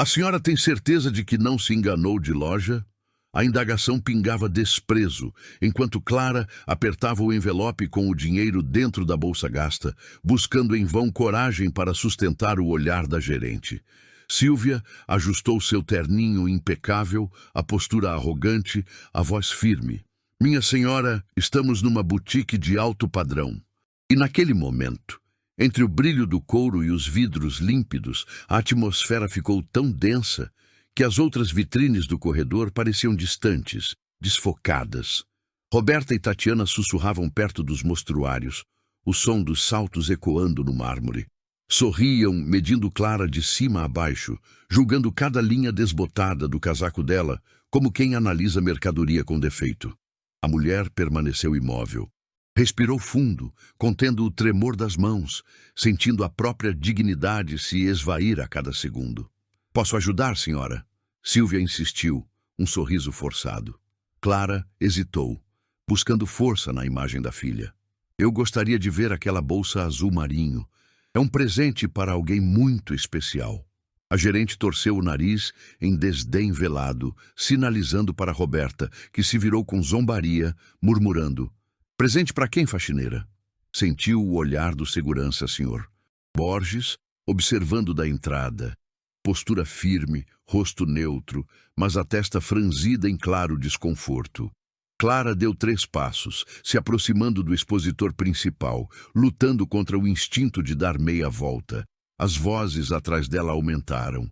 A senhora tem certeza de que não se enganou de loja? A indagação pingava desprezo, enquanto Clara apertava o envelope com o dinheiro dentro da bolsa gasta, buscando em vão coragem para sustentar o olhar da gerente. Sílvia ajustou seu terninho impecável, a postura arrogante, a voz firme. Minha senhora, estamos numa boutique de alto padrão. E naquele momento, entre o brilho do couro e os vidros límpidos, a atmosfera ficou tão densa que as outras vitrines do corredor pareciam distantes, desfocadas. Roberta e Tatiana sussurravam perto dos mostruários, o som dos saltos ecoando no mármore. Sorriam, medindo Clara de cima a baixo, julgando cada linha desbotada do casaco dela, como quem analisa mercadoria com defeito. A mulher permaneceu imóvel. Respirou fundo, contendo o tremor das mãos, sentindo a própria dignidade se esvair a cada segundo. Posso ajudar, senhora? Sílvia insistiu, um sorriso forçado. Clara hesitou, buscando força na imagem da filha. Eu gostaria de ver aquela bolsa azul marinho. É um presente para alguém muito especial. A gerente torceu o nariz em desdém velado, sinalizando para Roberta, que se virou com zombaria, murmurando: presente para quem, faxineira? Sentiu o olhar do segurança, senhor. Borges, observando da entrada. Postura firme, rosto neutro, mas a testa franzida em claro desconforto. Clara deu 3 passos, se aproximando do expositor principal, lutando contra o instinto de dar meia volta. As vozes atrás dela aumentaram.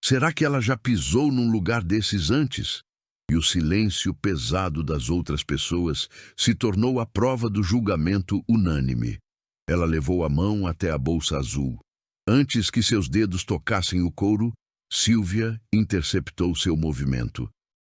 Será que ela já pisou num lugar desses antes? E o silêncio pesado das outras pessoas se tornou a prova do julgamento unânime. Ela levou a mão até a bolsa azul. Antes que seus dedos tocassem o couro, Sílvia interceptou seu movimento.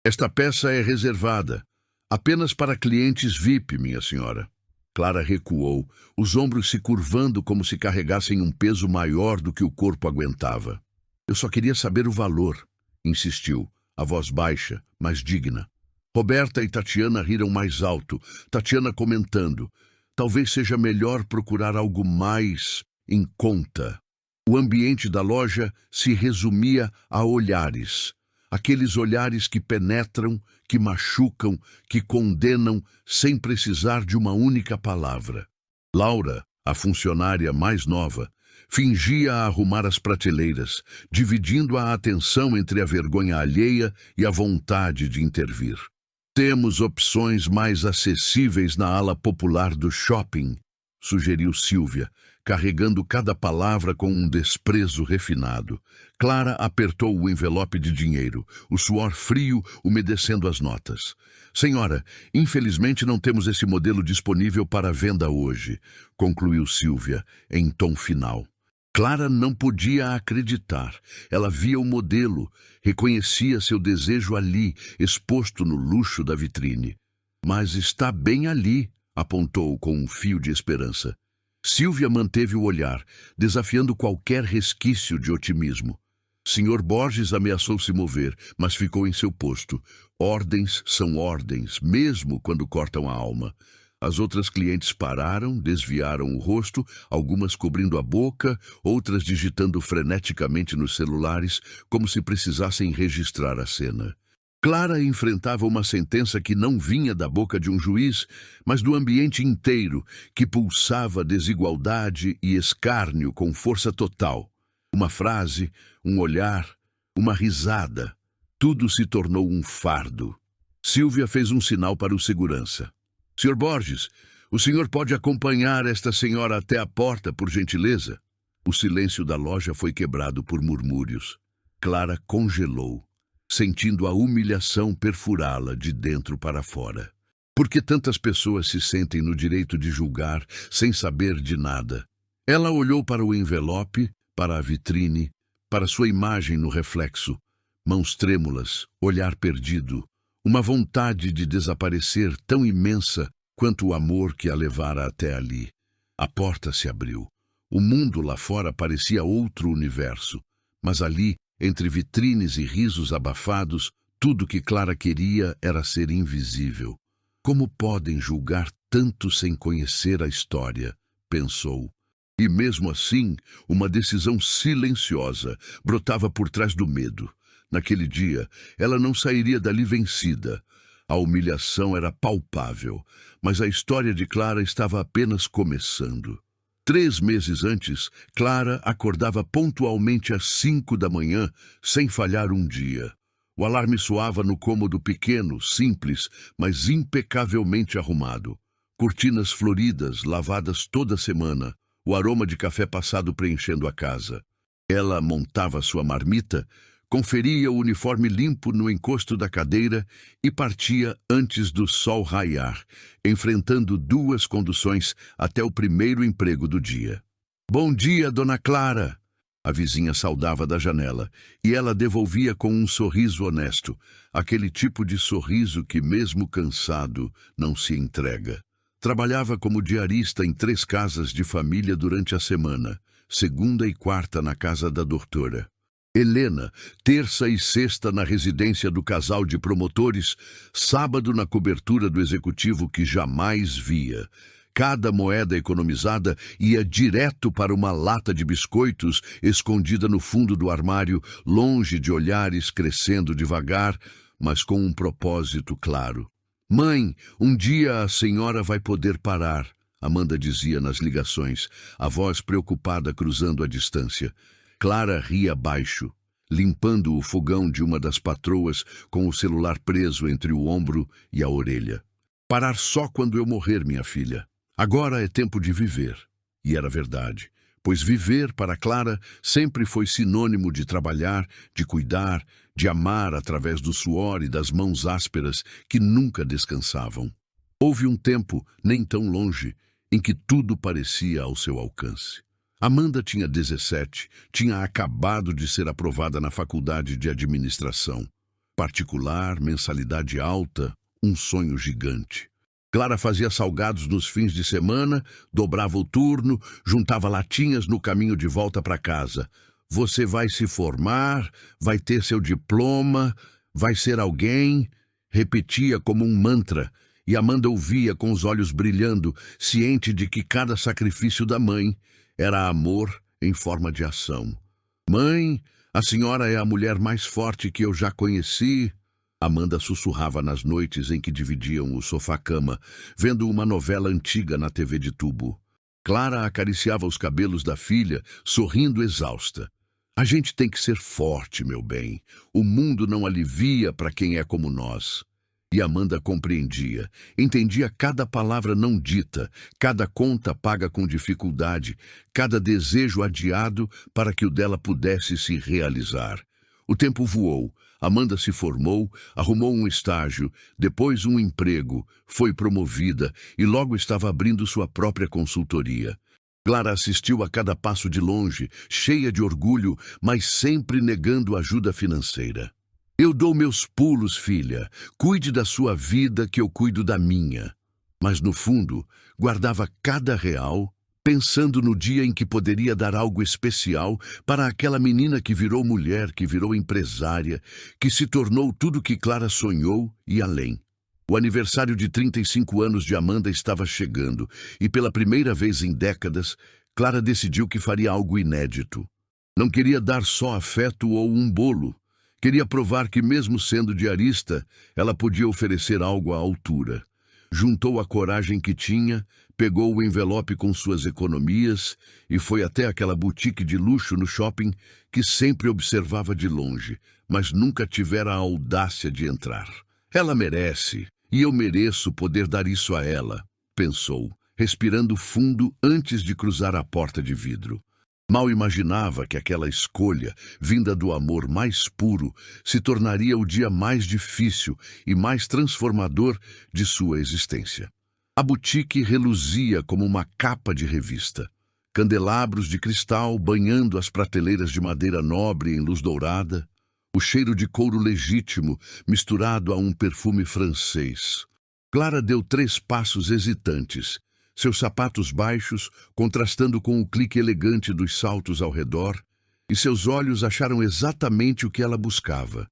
Esta peça é reservada, apenas para clientes VIP, minha senhora. Clara recuou, os ombros se curvando como se carregassem um peso maior do que o corpo aguentava. Eu só queria saber o valor, insistiu, a voz baixa, mas digna. Roberta e Tatiana riram mais alto, Tatiana comentando: talvez seja melhor procurar algo mais em conta. O ambiente da loja se resumia a olhares. Aqueles olhares que penetram, que machucam, que condenam sem precisar de uma única palavra. Laura, a funcionária mais nova, fingia arrumar as prateleiras, dividindo a atenção entre a vergonha alheia e a vontade de intervir. Temos opções mais acessíveis na ala popular do shopping, sugeriu Sílvia, carregando cada palavra com um desprezo refinado. Clara apertou o envelope de dinheiro, o suor frio umedecendo as notas. Senhora, infelizmente não temos esse modelo disponível para venda hoje, concluiu Sílvia, em tom final. Clara não podia acreditar. Ela via o modelo, reconhecia seu desejo ali, exposto no luxo da vitrine. Mas está bem ali, apontou com um fio de esperança. Sílvia manteve o olhar, desafiando qualquer resquício de otimismo. Sr. Borges ameaçou se mover, mas ficou em seu posto. Ordens são ordens, mesmo quando cortam a alma. As outras clientes pararam, desviaram o rosto, algumas cobrindo a boca, outras digitando freneticamente nos celulares, como se precisassem registrar a cena. Clara enfrentava uma sentença que não vinha da boca de um juiz, mas do ambiente inteiro, que pulsava desigualdade e escárnio com força total. Uma frase, um olhar, uma risada. Tudo se tornou um fardo. Sílvia fez um sinal para o segurança. Sr. Borges, o senhor pode acompanhar esta senhora até a porta, por gentileza? O silêncio da loja foi quebrado por murmúrios. Clara congelou, sentindo a humilhação perfurá-la de dentro para fora. Por que tantas pessoas se sentem no direito de julgar sem saber de nada? Ela olhou para o envelope, para a vitrine, para sua imagem no reflexo. Mãos trêmulas, olhar perdido. Uma vontade de desaparecer tão imensa quanto o amor que a levara até ali. A porta se abriu. O mundo lá fora parecia outro universo, mas ali, entre vitrines e risos abafados, tudo que Clara queria era ser invisível. Como podem julgar tanto sem conhecer a história? Pensou. E mesmo assim, uma decisão silenciosa brotava por trás do medo. Naquele dia, ela não sairia dali vencida. A humilhação era palpável, mas a história de Clara estava apenas começando. 3 meses antes, Clara acordava pontualmente às 5 da manhã, sem falhar um dia. O alarme soava no cômodo pequeno, simples, mas impecavelmente arrumado. Cortinas floridas, lavadas toda semana, o aroma de café passado preenchendo a casa. Ela montava sua marmita, conferia o uniforme limpo no encosto da cadeira e partia antes do sol raiar, enfrentando 2 conduções até o primeiro emprego do dia. "Bom dia, Dona Clara!" A vizinha saudava da janela, e ela devolvia com um sorriso honesto, aquele tipo de sorriso que, mesmo cansado, não se entrega. Trabalhava como diarista em 3 casas de família durante a semana, segunda e quarta na casa da doutora. Helena, terça e sexta na residência do casal de promotores, sábado na cobertura do executivo que jamais via. Cada moeda economizada ia direto para uma lata de biscoitos escondida no fundo do armário, longe de olhares, crescendo devagar, mas com um propósito claro. "Mãe, um dia a senhora vai poder parar", Amanda dizia nas ligações, a voz preocupada cruzando a distância. Clara ria baixo, limpando o fogão de uma das patroas com o celular preso entre o ombro e a orelha. "Parar só quando eu morrer, minha filha. Agora é tempo de viver." E era verdade, pois viver para Clara sempre foi sinônimo de trabalhar, de cuidar, de amar através do suor e das mãos ásperas que nunca descansavam. Houve um tempo, nem tão longe, em que tudo parecia ao seu alcance. Amanda tinha 17, tinha acabado de ser aprovada na faculdade de administração. Particular, mensalidade alta, um sonho gigante. Clara fazia salgados nos fins de semana, dobrava o turno, juntava latinhas no caminho de volta para casa. "Você vai se formar, vai ter seu diploma, vai ser alguém", repetia como um mantra, e Amanda ouvia com os olhos brilhando, ciente de que cada sacrifício da mãe era amor em forma de ação. "Mãe, a senhora é a mulher mais forte que eu já conheci", Amanda sussurrava nas noites em que dividiam o sofá-cama, vendo uma novela antiga na TV de tubo. Clara acariciava os cabelos da filha, sorrindo exausta. "A gente tem que ser forte, meu bem. O mundo não alivia para quem é como nós." E Amanda compreendia, entendia cada palavra não dita, cada conta paga com dificuldade, cada desejo adiado para que o dela pudesse se realizar. O tempo voou, Amanda se formou, arrumou um estágio, depois um emprego, foi promovida e logo estava abrindo sua própria consultoria. Clara assistiu a cada passo de longe, cheia de orgulho, mas sempre negando ajuda financeira. "Eu dou meus pulos, filha. Cuide da sua vida que eu cuido da minha." Mas, no fundo, guardava cada real, pensando no dia em que poderia dar algo especial para aquela menina que virou mulher, que virou empresária, que se tornou tudo que Clara sonhou e além. O aniversário de 35 anos de Amanda estava chegando e, pela primeira vez em décadas, Clara decidiu que faria algo inédito. Não queria dar só afeto ou um bolo. Queria provar que, mesmo sendo diarista, ela podia oferecer algo à altura. Juntou a coragem que tinha, pegou o envelope com suas economias e foi até aquela boutique de luxo no shopping que sempre observava de longe, mas nunca tivera a audácia de entrar. "Ela merece, e eu mereço poder dar isso a ela", pensou, respirando fundo antes de cruzar a porta de vidro. Mal imaginava que aquela escolha, vinda do amor mais puro, se tornaria o dia mais difícil e mais transformador de sua existência. A boutique reluzia como uma capa de revista. Candelabros de cristal banhando as prateleiras de madeira nobre em luz dourada, o cheiro de couro legítimo misturado a um perfume francês. Clara deu 3 passos hesitantes, seus sapatos baixos contrastando com o clique elegante dos saltos ao redor, e seus olhos acharam exatamente o que ela buscava.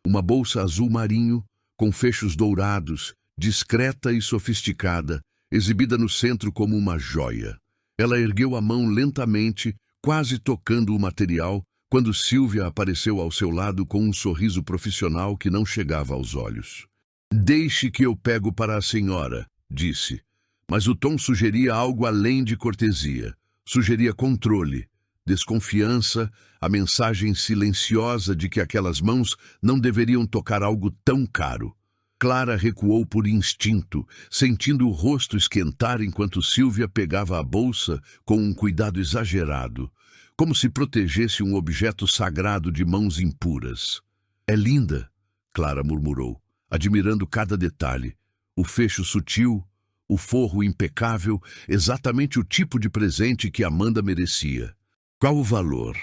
Uma bolsa azul marinho, com fechos dourados, discreta e sofisticada, exibida no centro como uma joia. Ela ergueu a mão lentamente, quase tocando o material, quando Silvia apareceu ao seu lado com um sorriso profissional que não chegava aos olhos. "Deixe que eu pego para a senhora", disse. Mas o tom sugeria algo além de cortesia. Sugeria controle, desconfiança, a mensagem silenciosa de que aquelas mãos não deveriam tocar algo tão caro. Clara recuou por instinto, sentindo o rosto esquentar enquanto Silvia pegava a bolsa com um cuidado exagerado, como se protegesse um objeto sagrado de mãos impuras. "É linda", Clara murmurou, admirando cada detalhe. O fecho sutil, o forro impecável, exatamente o tipo de presente que Amanda merecia. "Qual o valor?"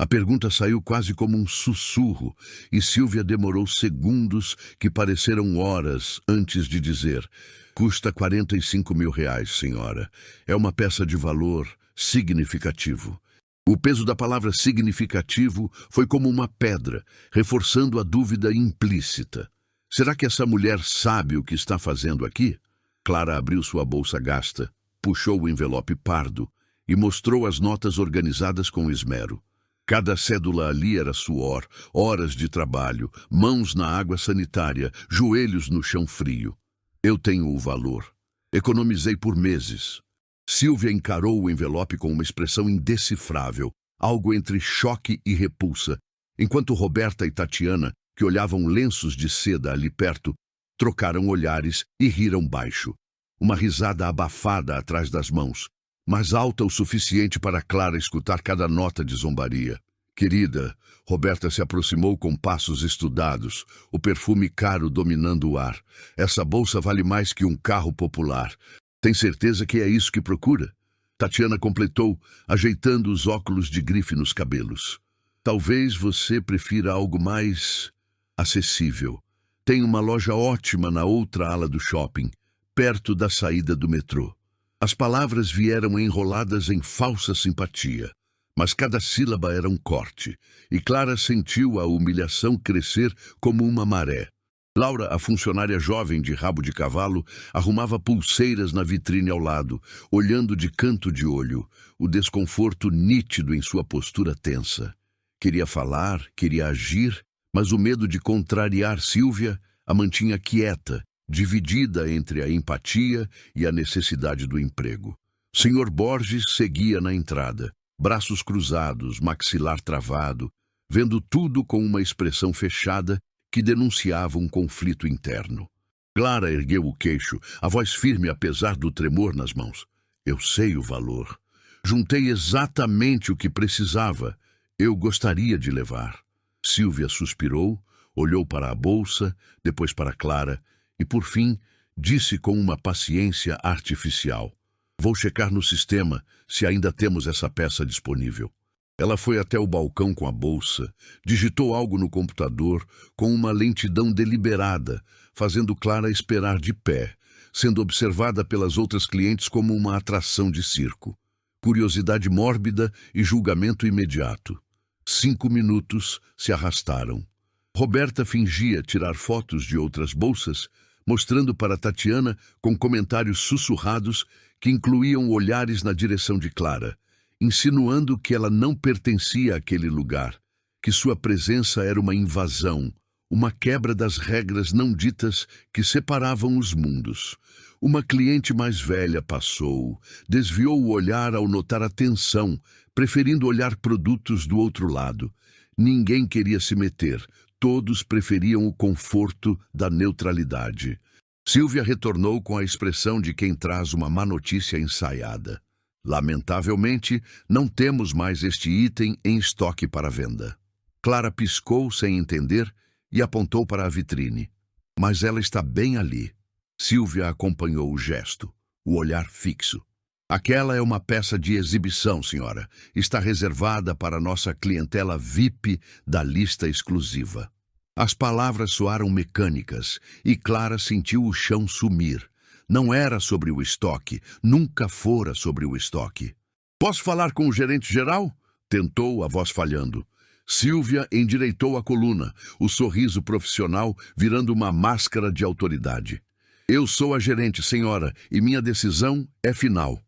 A pergunta saiu quase como um sussurro, e Silvia demorou segundos que pareceram horas antes de dizer: "Custa 45 mil reais, senhora. É uma peça de valor significativo." O peso da palavra significativo foi como uma pedra, reforçando a dúvida implícita. Será que essa mulher sabe o que está fazendo aqui? Clara abriu sua bolsa gasta, puxou o envelope pardo e mostrou as notas organizadas com esmero. Cada cédula ali era suor, horas de trabalho, mãos na água sanitária, joelhos no chão frio. "Eu tenho o valor. Economizei por meses." Silvia encarou o envelope com uma expressão indecifrável, algo entre choque e repulsa, enquanto Roberta e Tatiana, que olhavam lenços de seda ali perto, trocaram olhares e riram baixo. Uma risada abafada atrás das mãos, mas alta o suficiente para Clara escutar cada nota de zombaria. "Querida", Roberta se aproximou com passos estudados, o perfume caro dominando o ar. "Essa bolsa vale mais que um carro popular. Tem certeza que é isso que procura?" Tatiana completou, ajeitando os óculos de grife nos cabelos. "Talvez você prefira algo mais acessível. Tem uma loja ótima na outra ala do shopping, perto da saída do metrô." As palavras vieram enroladas em falsa simpatia, mas cada sílaba era um corte, e Clara sentiu a humilhação crescer como uma maré. Laura, a funcionária jovem de rabo de cavalo, arrumava pulseiras na vitrine ao lado, olhando de canto de olho, o desconforto nítido em sua postura tensa. Queria falar, queria agir, mas o medo de contrariar Silvia a mantinha quieta, dividida entre a empatia e a necessidade do emprego. Sr. Borges seguia na entrada, braços cruzados, maxilar travado, vendo tudo com uma expressão fechada que denunciava um conflito interno. Clara ergueu o queixo, a voz firme apesar do tremor nas mãos. "Eu sei o valor. Juntei exatamente o que precisava. Eu gostaria de levar." Silvia suspirou, olhou para a bolsa, depois para Clara e, por fim, disse com uma paciência artificial: "Vou checar no sistema se ainda temos essa peça disponível." Ela foi até o balcão com a bolsa, digitou algo no computador com uma lentidão deliberada, fazendo Clara esperar de pé, sendo observada pelas outras clientes como uma atração de circo. Curiosidade mórbida e julgamento imediato. 5 minutos se arrastaram. Roberta fingia tirar fotos de outras bolsas, mostrando para Tatiana com comentários sussurrados que incluíam olhares na direção de Clara, insinuando que ela não pertencia àquele lugar, que sua presença era uma invasão, uma quebra das regras não ditas que separavam os mundos. Uma cliente mais velha passou, desviou o olhar ao notar a tensão, preferindo olhar produtos do outro lado. Ninguém queria se meter, todos preferiam o conforto da neutralidade. Silvia retornou com a expressão de quem traz uma má notícia ensaiada. "Lamentavelmente, não temos mais este item em estoque para venda." Clara piscou sem entender e apontou para a vitrine. "Mas ela está bem ali." Silvia acompanhou o gesto, o olhar fixo. "Aquela é uma peça de exibição, senhora. Está reservada para nossa clientela VIP da lista exclusiva." As palavras soaram mecânicas e Clara sentiu o chão sumir. Não era sobre o estoque, nunca fora sobre o estoque. "Posso falar com o gerente geral?" tentou, a voz falhando. Silvia endireitou a coluna, o sorriso profissional virando uma máscara de autoridade. "Eu sou a gerente, senhora, e minha decisão é final."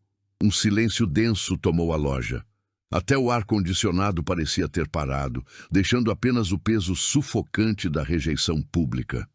Um silêncio denso tomou a loja. Até o ar-condicionado parecia ter parado, deixando apenas o peso sufocante da rejeição pública.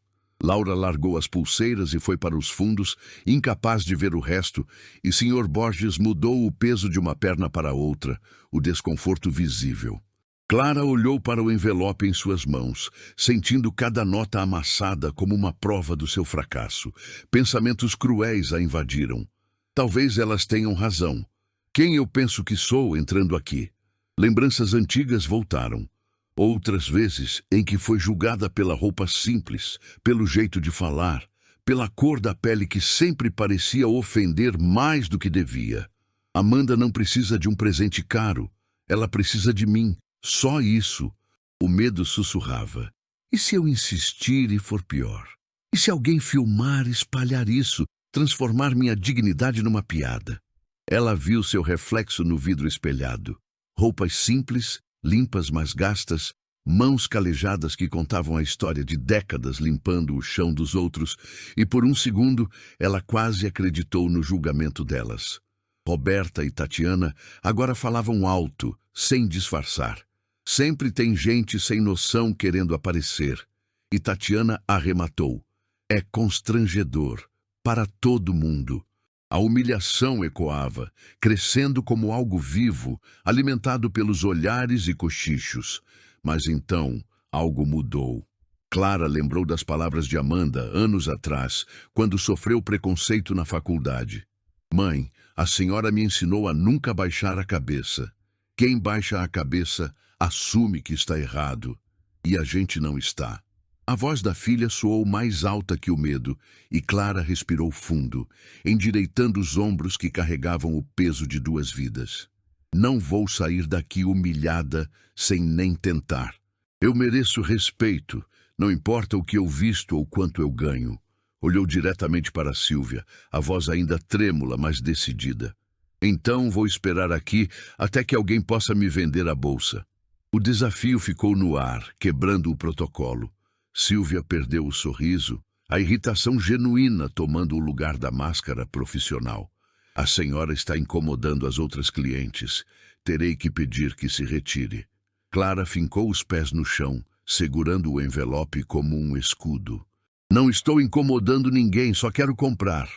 Laura largou as pulseiras e foi para os fundos, incapaz de ver o resto, e Sr. Borges mudou o peso de uma perna para a outra, o desconforto visível. Clara olhou para o envelope em suas mãos, sentindo cada nota amassada como uma prova do seu fracasso. Pensamentos cruéis a invadiram. Talvez elas tenham razão. Quem eu penso que sou entrando aqui? Lembranças antigas voltaram. Outras vezes em que foi julgada pela roupa simples, pelo jeito de falar, pela cor da pele que sempre parecia ofender mais do que devia. Amanda não precisa de um presente caro. Ela precisa de mim. Só isso. O medo sussurrava. E se eu insistir e for pior? E se alguém filmar e espalhar isso, transformar minha dignidade numa piada? Ela viu seu reflexo no vidro espelhado. Roupas simples, limpas mas gastas, mãos calejadas que contavam a história de décadas limpando o chão dos outros, e por um segundo ela quase acreditou no julgamento delas. Roberta e Tatiana agora falavam alto, sem disfarçar. Sempre tem gente sem noção querendo aparecer. E Tatiana arrematou. É constrangedor, para todo mundo. A humilhação ecoava, crescendo como algo vivo, alimentado pelos olhares e cochichos. Mas então, algo mudou. Clara lembrou das palavras de Amanda, anos atrás, quando sofreu preconceito na faculdade. Mãe, a senhora me ensinou a nunca baixar a cabeça. Quem baixa a cabeça assume que está errado. E a gente não está. A voz da filha soou mais alta que o medo, e Clara respirou fundo, endireitando os ombros que carregavam o peso de duas vidas. Não vou sair daqui humilhada sem nem tentar. Eu mereço respeito, não importa o que eu visto ou quanto eu ganho. Olhou diretamente para Sílvia, a voz ainda trêmula, mas decidida. Então vou esperar aqui até que alguém possa me vender a bolsa. O desafio ficou no ar, quebrando o protocolo. Sílvia perdeu o sorriso, a irritação genuína tomando o lugar da máscara profissional. A senhora está incomodando as outras clientes. Terei que pedir que se retire. Clara fincou os pés no chão, segurando o envelope como um escudo. Não estou incomodando ninguém, só quero comprar.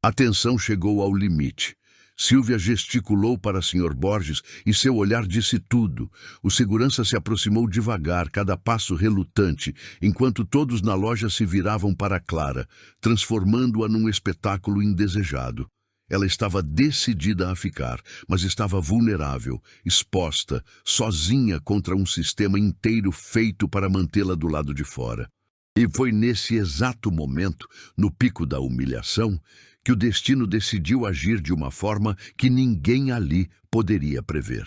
A tensão chegou ao limite. Sílvia gesticulou para Sr. Borges e seu olhar disse tudo. O segurança se aproximou devagar, cada passo relutante, enquanto todos na loja se viravam para Clara, transformando-a num espetáculo indesejado. Ela estava decidida a ficar, mas estava vulnerável, exposta, sozinha contra um sistema inteiro feito para mantê-la do lado de fora. E foi nesse exato momento, no pico da humilhação, que o destino decidiu agir de uma forma que ninguém ali poderia prever.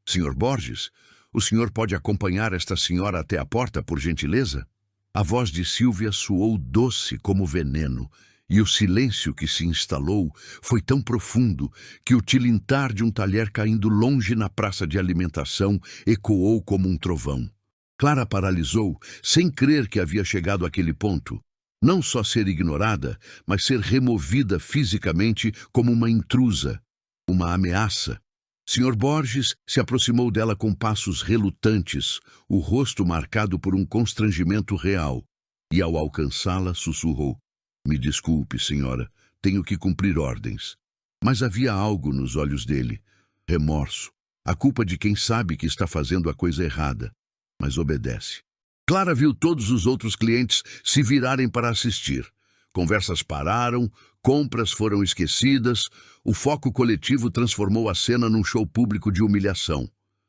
Sr. Borges, o senhor pode acompanhar esta senhora até a porta, por gentileza? A voz de Sílvia soou doce como veneno, e o silêncio que se instalou foi tão profundo que o tilintar de um talher caindo longe na praça de alimentação ecoou como um trovão. Clara paralisou, sem crer que havia chegado àquele ponto. Não só ser ignorada, mas ser removida fisicamente como uma intrusa, uma ameaça. Sr. Borges se aproximou dela com passos relutantes, o rosto marcado por um constrangimento real, e ao alcançá-la sussurrou: "Me desculpe, senhora, tenho que cumprir ordens." Mas havia algo nos olhos dele, remorso, a culpa de quem sabe que está fazendo a coisa errada, mas obedece. Clara viu todos os outros clientes se virarem para assistir. Conversas pararam, compras foram esquecidas, o foco coletivo transformou a cena num show público de humilhação.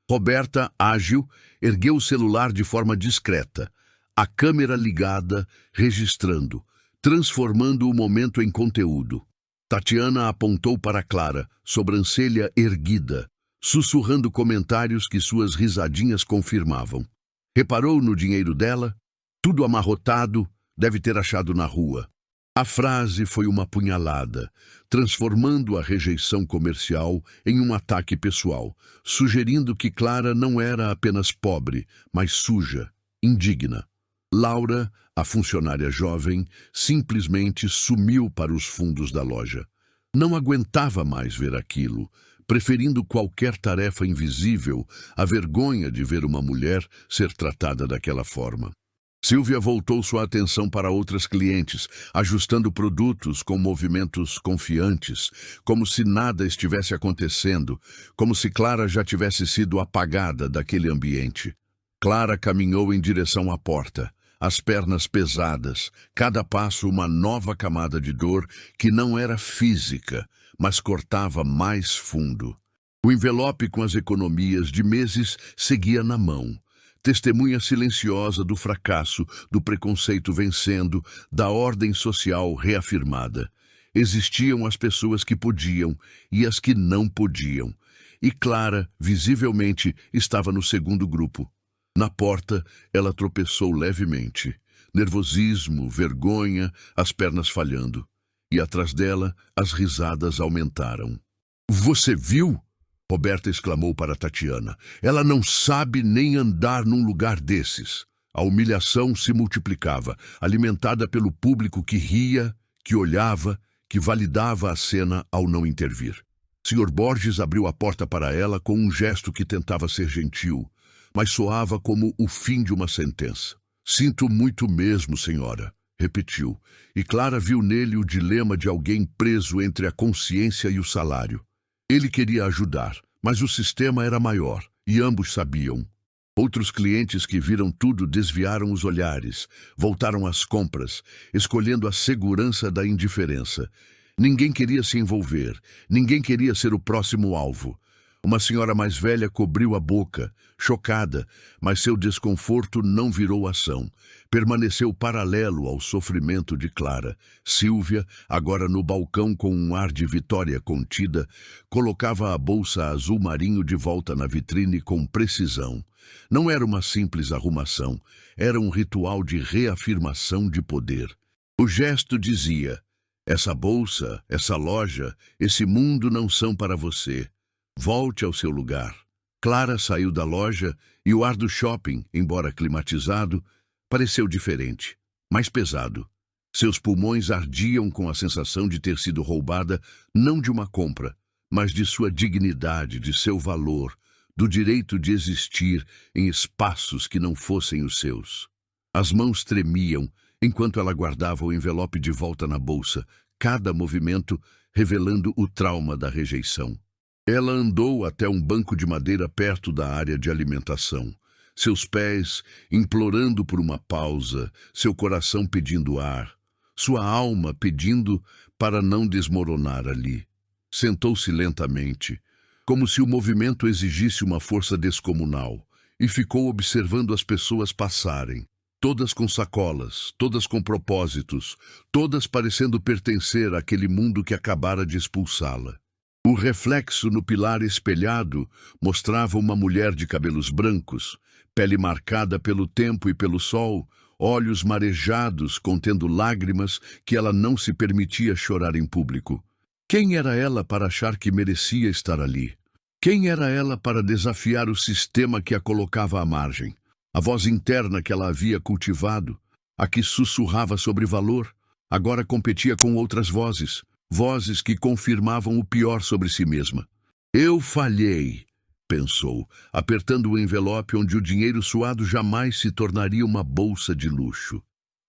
Roberta, ágil, ergueu o celular de forma discreta, a câmera ligada, registrando, transformando o momento em conteúdo. Tatiana apontou para Clara, sobrancelha erguida, sussurrando comentários que suas risadinhas confirmavam. Reparou no dinheiro dela? Tudo amarrotado, deve ter achado na rua. A frase foi uma punhalada, transformando a rejeição comercial em um ataque pessoal, sugerindo que Clara não era apenas pobre, mas suja, indigna. Laura, a funcionária jovem, simplesmente sumiu para os fundos da loja. Não aguentava mais ver aquilo, preferindo qualquer tarefa invisível à vergonha de ver uma mulher ser tratada daquela forma. Silvia voltou sua atenção para outras clientes, ajustando produtos com movimentos confiantes, como se nada estivesse acontecendo, como se Clara já tivesse sido apagada daquele ambiente. Clara caminhou em direção à porta, as pernas pesadas, cada passo uma nova camada de dor que não era física, mas cortava mais fundo. O envelope com as economias de meses seguia na mão. Testemunha silenciosa do fracasso, do preconceito vencendo, da ordem social reafirmada. Existiam as pessoas que podiam e as que não podiam. E Clara, visivelmente, estava no segundo grupo. Na porta, ela tropeçou levemente. Nervosismo, vergonha, as pernas falhando. E atrás dela, as risadas aumentaram. "Você viu?" Roberta exclamou para Tatiana. "Ela não sabe nem andar num lugar desses." A humilhação se multiplicava, alimentada pelo público que ria, que olhava, que validava a cena ao não intervir. Sr. Borges abriu a porta para ela com um gesto que tentava ser gentil, mas soava como o fim de uma sentença. "Sinto muito mesmo, senhora", repetiu, e Clara viu nele o dilema de alguém preso entre a consciência e o salário. Ele queria ajudar, mas o sistema era maior, e ambos sabiam. Outros clientes que viram tudo desviaram os olhares, voltaram às compras, escolhendo a segurança da indiferença. Ninguém queria se envolver, ninguém queria ser o próximo alvo. Uma senhora mais velha cobriu a boca, chocada, mas seu desconforto não virou ação. Permaneceu paralelo ao sofrimento de Clara. Silvia, agora no balcão com um ar de vitória contida, colocava a bolsa azul marinho de volta na vitrine com precisão. Não era uma simples arrumação, era um ritual de reafirmação de poder. O gesto dizia: "Essa bolsa, essa loja, esse mundo não são para você. Volte ao seu lugar." Clara saiu da loja e o ar do shopping, embora climatizado, pareceu diferente, mais pesado. Seus pulmões ardiam com a sensação de ter sido roubada não de uma compra, mas de sua dignidade, de seu valor, do direito de existir em espaços que não fossem os seus. As mãos tremiam enquanto ela guardava o envelope de volta na bolsa, cada movimento revelando o trauma da rejeição. Ela andou até um banco de madeira perto da área de alimentação, seus pés implorando por uma pausa, seu coração pedindo ar, sua alma pedindo para não desmoronar ali. Sentou-se lentamente, como se o movimento exigisse uma força descomunal, e ficou observando as pessoas passarem, todas com sacolas, todas com propósitos, todas parecendo pertencer àquele mundo que acabara de expulsá-la. O reflexo no pilar espelhado mostrava uma mulher de cabelos brancos, pele marcada pelo tempo e pelo sol, olhos marejados contendo lágrimas que ela não se permitia chorar em público. Quem era ela para achar que merecia estar ali? Quem era ela para desafiar o sistema que a colocava à margem? A voz interna que ela havia cultivado, a que sussurrava sobre valor, agora competia com outras vozes. Vozes que confirmavam o pior sobre si mesma. "Eu falhei", pensou, apertando o envelope onde o dinheiro suado jamais se tornaria uma bolsa de luxo.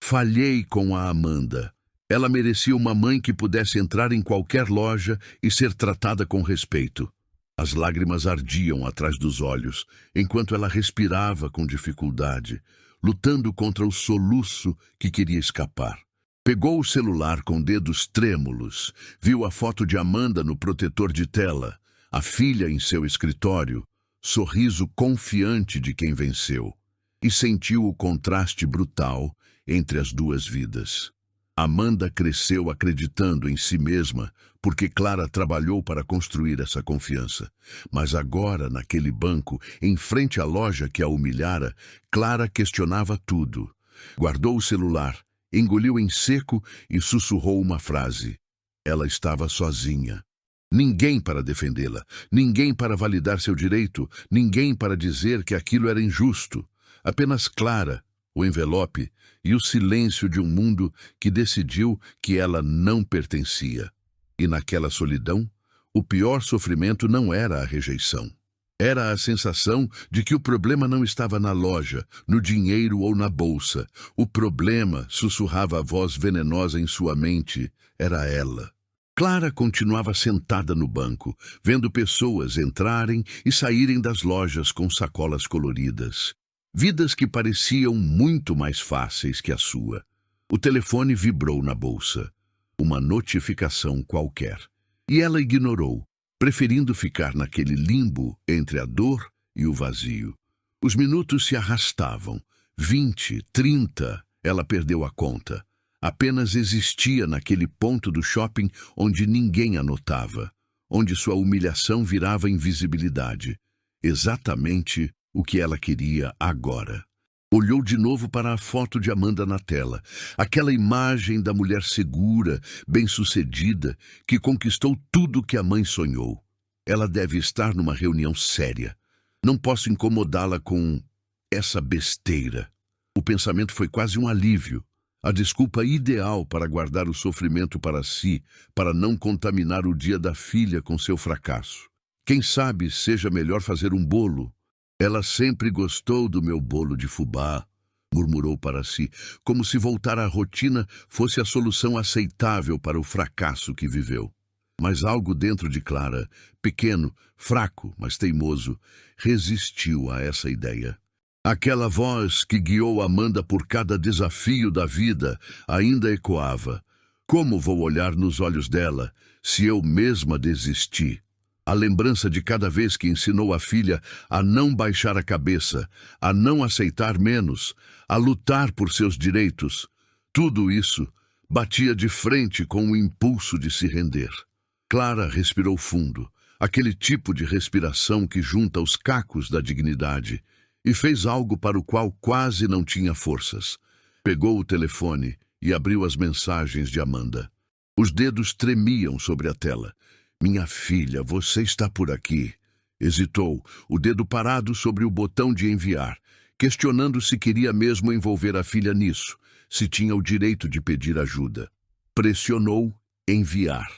"Falhei com a Amanda. Ela merecia uma mãe que pudesse entrar em qualquer loja e ser tratada com respeito." As lágrimas ardiam atrás dos olhos, enquanto ela respirava com dificuldade, lutando contra o soluço que queria escapar. Pegou o celular com dedos trêmulos, viu a foto de Amanda no protetor de tela, a filha em seu escritório, sorriso confiante de quem venceu, e sentiu o contraste brutal entre as duas vidas. Amanda cresceu acreditando em si mesma, porque Clara trabalhou para construir essa confiança. Mas agora, naquele banco, em frente à loja que a humilhara, Clara questionava tudo. Guardou o celular, engoliu em seco e sussurrou uma frase. Ela estava sozinha. Ninguém para defendê-la, ninguém para validar seu direito, ninguém para dizer que aquilo era injusto. Apenas Clara, o envelope e o silêncio de um mundo que decidiu que ela não pertencia. E naquela solidão, o pior sofrimento não era a rejeição. Era a sensação de que o problema não estava na loja, no dinheiro ou na bolsa. O problema, sussurrava a voz venenosa em sua mente, era ela. Clara continuava sentada no banco, vendo pessoas entrarem e saírem das lojas com sacolas coloridas. Vidas que pareciam muito mais fáceis que a sua. O telefone vibrou na bolsa. Uma notificação qualquer. E ela ignorou, preferindo ficar naquele limbo entre a dor e o vazio. Os minutos se arrastavam. 20, 30, ela perdeu a conta. Apenas existia naquele ponto do shopping onde ninguém a notava, onde sua humilhação virava invisibilidade. Exatamente o que ela queria agora. Olhou de novo para a foto de Amanda na tela, aquela imagem da mulher segura, bem-sucedida, que conquistou tudo que a mãe sonhou. Ela deve estar numa reunião séria. Não posso incomodá-la com essa besteira. O pensamento foi quase um alívio. A desculpa ideal para guardar o sofrimento para si, para não contaminar o dia da filha com seu fracasso. Quem sabe seja melhor fazer um bolo. Ela sempre gostou do meu bolo de fubá, murmurou para si, como se voltar à rotina fosse a solução aceitável para o fracasso que viveu. Mas algo dentro de Clara, pequeno, fraco, mas teimoso, resistiu a essa ideia. Aquela voz que guiou Amanda por cada desafio da vida ainda ecoava. Como vou olhar nos olhos dela se eu mesma desisti? A lembrança de cada vez que ensinou a filha a não baixar a cabeça, a não aceitar menos, a lutar por seus direitos. Tudo isso batia de frente com o impulso de se render. Clara respirou fundo, aquele tipo de respiração que junta os cacos da dignidade, e fez algo para o qual quase não tinha forças. Pegou o telefone e abriu as mensagens de Amanda. Os dedos tremiam sobre a tela. Minha filha, você está por aqui. Hesitou, o dedo parado sobre o botão de enviar, questionando se queria mesmo envolver a filha nisso, se tinha o direito de pedir ajuda. Pressionou enviar.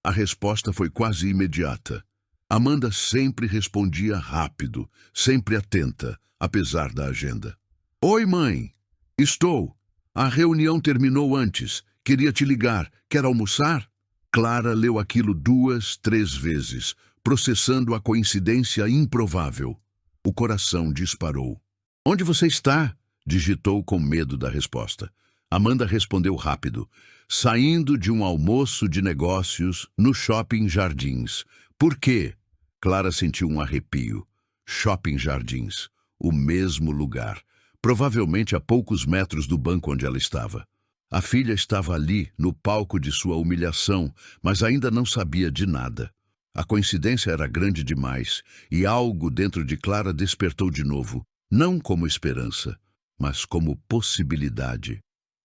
A resposta foi quase imediata. Amanda sempre respondia rápido, sempre atenta, apesar da agenda. Oi, mãe. Estou. A reunião terminou antes. Queria te ligar. Quer almoçar? Clara leu aquilo 2, 3 vezes, processando a coincidência improvável. O coração disparou. Onde você está? Digitou com medo da resposta. Amanda respondeu rápido. Saindo de um almoço de negócios no Shopping Jardins. Por quê? Clara sentiu um arrepio. Shopping Jardins. O mesmo lugar. Provavelmente a poucos metros do banco onde ela estava. A filha estava ali, no palco de sua humilhação, mas ainda não sabia de nada. A coincidência era grande demais, e algo dentro de Clara despertou de novo, não como esperança, mas como possibilidade.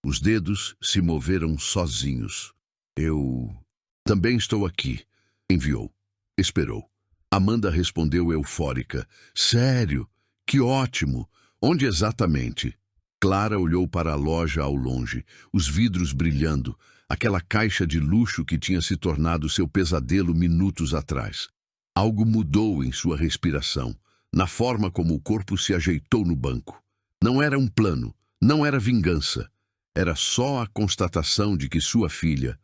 Os dedos se moveram sozinhos. Eu também estou aqui, enviou. Esperou. Amanda respondeu eufórica. Sério? Que ótimo! Onde exatamente? Clara olhou para a loja ao longe, os vidros brilhando, aquela caixa de luxo que tinha se tornado seu pesadelo minutos atrás. Algo mudou em sua respiração, na forma como o corpo se ajeitou no banco. Não era um plano, não era vingança. Era só a constatação de que sua filha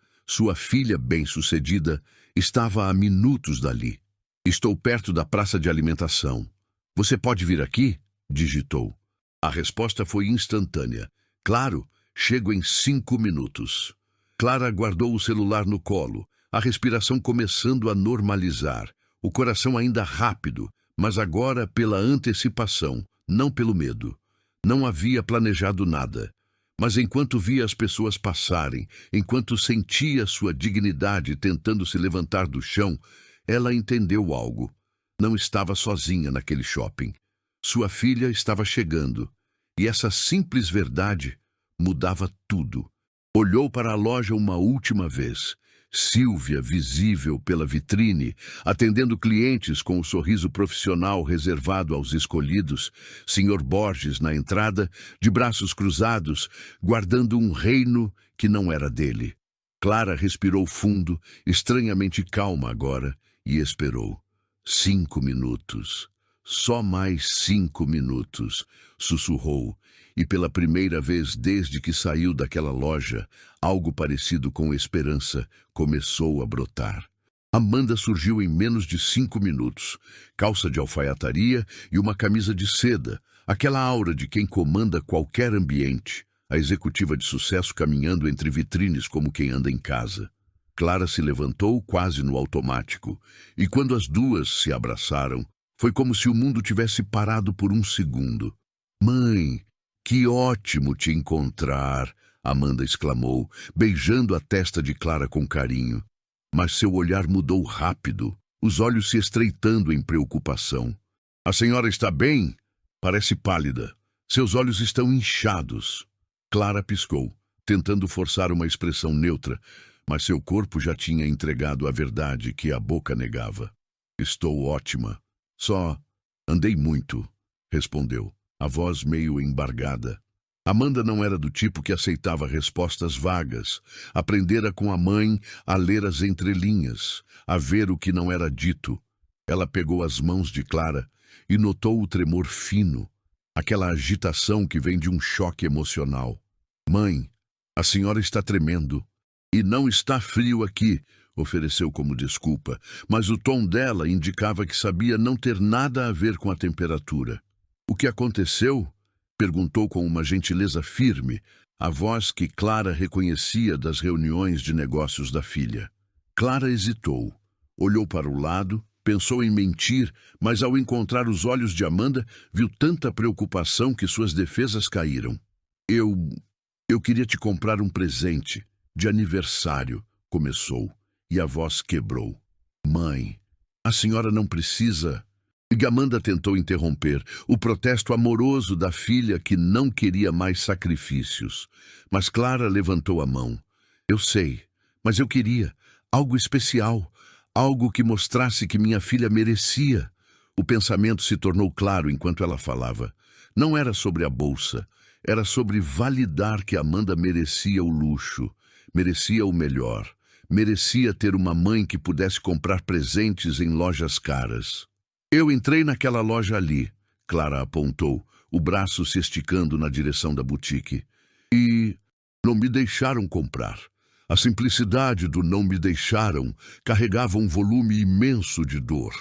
bem-sucedida, estava a minutos dali. Estou perto da praça de alimentação. Você pode vir aqui? Digitou. A resposta foi instantânea. Claro, chego em 5 minutos. Clara guardou o celular no colo, a respiração começando a normalizar, o coração ainda rápido, mas agora pela antecipação, não pelo medo. Não havia planejado nada. Mas enquanto via as pessoas passarem, enquanto sentia sua dignidade tentando se levantar do chão, ela entendeu algo. Não estava sozinha naquele shopping. Sua filha estava chegando, e essa simples verdade mudava tudo. Olhou para a loja uma última vez. Sílvia, visível pela vitrine, atendendo clientes com o sorriso profissional reservado aos escolhidos, Sr. Borges na entrada, de braços cruzados, guardando um reino que não era dele. Clara respirou fundo, estranhamente calma agora, e esperou. 5 minutos. Só mais 5 minutos, sussurrou, e pela primeira vez desde que saiu daquela loja, algo parecido com esperança começou a brotar. Amanda surgiu em menos de 5 minutos, calça de alfaiataria e uma camisa de seda, aquela aura de quem comanda qualquer ambiente, a executiva de sucesso caminhando entre vitrines como quem anda em casa. Clara se levantou quase no automático, e quando as duas se abraçaram, foi como se o mundo tivesse parado por um segundo. Mãe, que ótimo te encontrar, Amanda exclamou, beijando a testa de Clara com carinho. Mas seu olhar mudou rápido, os olhos se estreitando em preocupação. A senhora está bem? Parece pálida. Seus olhos estão inchados. Clara piscou, tentando forçar uma expressão neutra, mas seu corpo já tinha entregado a verdade que a boca negava. Estou ótima. Só andei muito, respondeu, a voz meio embargada. Amanda não era do tipo que aceitava respostas vagas. Aprendera com a mãe a ler as entrelinhas, a ver o que não era dito. Ela pegou as mãos de Clara e notou o tremor fino, aquela agitação que vem de um choque emocional. Mãe, a senhora está tremendo. E não está frio aqui, ofereceu como desculpa, mas o tom dela indicava que sabia não ter nada a ver com a temperatura. O que aconteceu? Perguntou com uma gentileza firme, a voz que Clara reconhecia das reuniões de negócios da filha. Clara hesitou, olhou para o lado, pensou em mentir, mas ao encontrar os olhos de Amanda, viu tanta preocupação que suas defesas caíram. Eu queria te comprar um presente, de aniversário, começou, e a voz quebrou. Mãe, a senhora não precisa... E Amanda tentou interromper o protesto amoroso da filha que não queria mais sacrifícios. Mas Clara levantou a mão. Eu sei, mas eu queria algo especial, algo que mostrasse que minha filha merecia. O pensamento se tornou claro enquanto ela falava. Não era sobre a bolsa, era sobre validar que Amanda merecia o luxo, merecia o melhor, merecia ter uma mãe que pudesse comprar presentes em lojas caras. Eu entrei naquela loja ali, Clara apontou, o braço se esticando na direção da boutique. E não me deixaram comprar. A simplicidade do não me deixaram carregava um volume imenso de dor.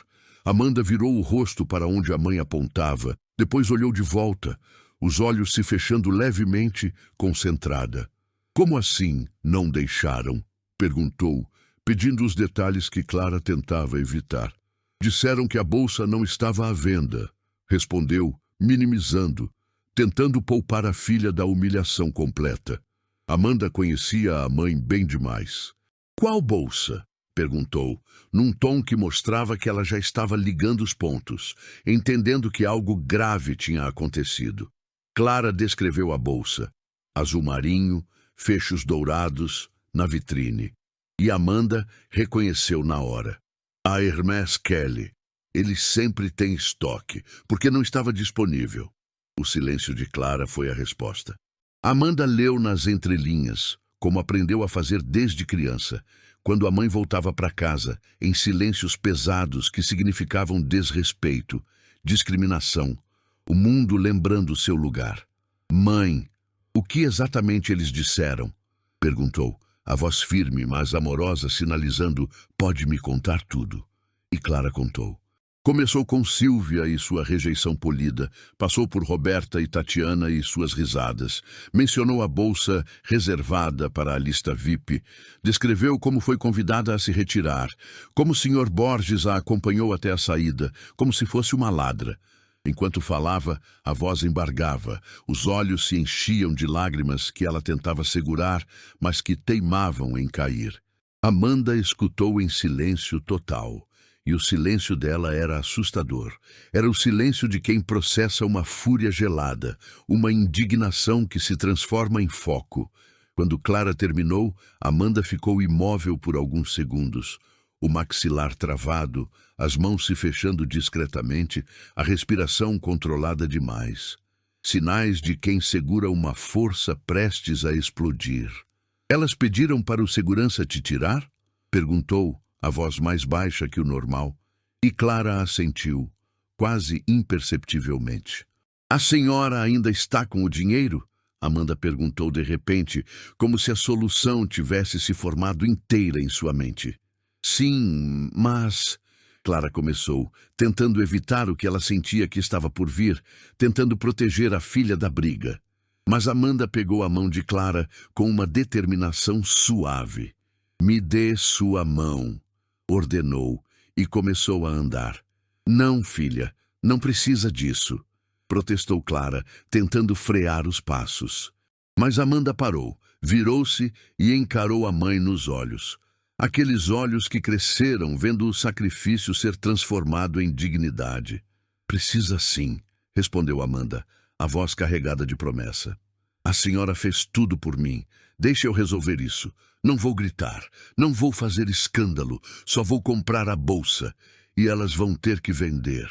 Amanda virou o rosto para onde a mãe apontava, depois olhou de volta, os olhos se fechando levemente, concentrada. Como assim não deixaram? Perguntou, pedindo os detalhes que Clara tentava evitar. Disseram que a bolsa não estava à venda, respondeu, minimizando, tentando poupar a filha da humilhação completa. Amanda conhecia a mãe bem demais. Qual bolsa? Perguntou, num tom que mostrava que ela já estava ligando os pontos, entendendo que algo grave tinha acontecido. Clara descreveu a bolsa, azul marinho, fechos dourados, na vitrine. E Amanda reconheceu na hora. A Hermès Kelly. Ele sempre tem estoque, porque não estava disponível. O silêncio de Clara foi a resposta. Amanda leu nas entrelinhas, como aprendeu a fazer desde criança, quando a mãe voltava para casa, em silêncios pesados que significavam desrespeito, discriminação, o mundo lembrando seu lugar. Mãe, o que exatamente eles disseram? Perguntou. A voz firme, mas amorosa, sinalizando, pode me contar tudo. E Clara contou. Começou com Silvia e sua rejeição polida, passou por Roberta e Tatiana e suas risadas, mencionou a bolsa reservada para a lista VIP, descreveu como foi convidada a se retirar, como o Sr. Borges a acompanhou até a saída, como se fosse uma ladra. Enquanto falava, a voz embargava, os olhos se enchiam de lágrimas que ela tentava segurar, mas que teimavam em cair. Amanda escutou em silêncio total, e o silêncio dela era assustador. Era o silêncio de quem processa uma fúria gelada, uma indignação que se transforma em foco. Quando Clara terminou, Amanda ficou imóvel por alguns segundos, o maxilar travado, as mãos se fechando discretamente, a respiração controlada demais. Sinais de quem segura uma força prestes a explodir. Elas pediram para o segurança te tirar? Perguntou, a voz mais baixa que o normal. E Clara assentiu, quase imperceptivelmente. A senhora ainda está com o dinheiro? Amanda perguntou de repente, como se a solução tivesse se formado inteira em sua mente. Sim, mas... Clara começou, tentando evitar o que ela sentia que estava por vir, tentando proteger a filha da briga. Mas Amanda pegou a mão de Clara com uma determinação suave. Me dê sua mão, ordenou, e começou a andar. Não, filha, não precisa disso, protestou Clara, tentando frear os passos. Mas Amanda parou, virou-se e encarou a mãe nos olhos. Aqueles olhos que cresceram vendo o sacrifício ser transformado em dignidade. Precisa sim, respondeu Amanda, a voz carregada de promessa. A senhora fez tudo por mim. Deixe eu resolver isso. Não vou gritar, não vou fazer escândalo, só vou comprar a bolsa. E elas vão ter que vender.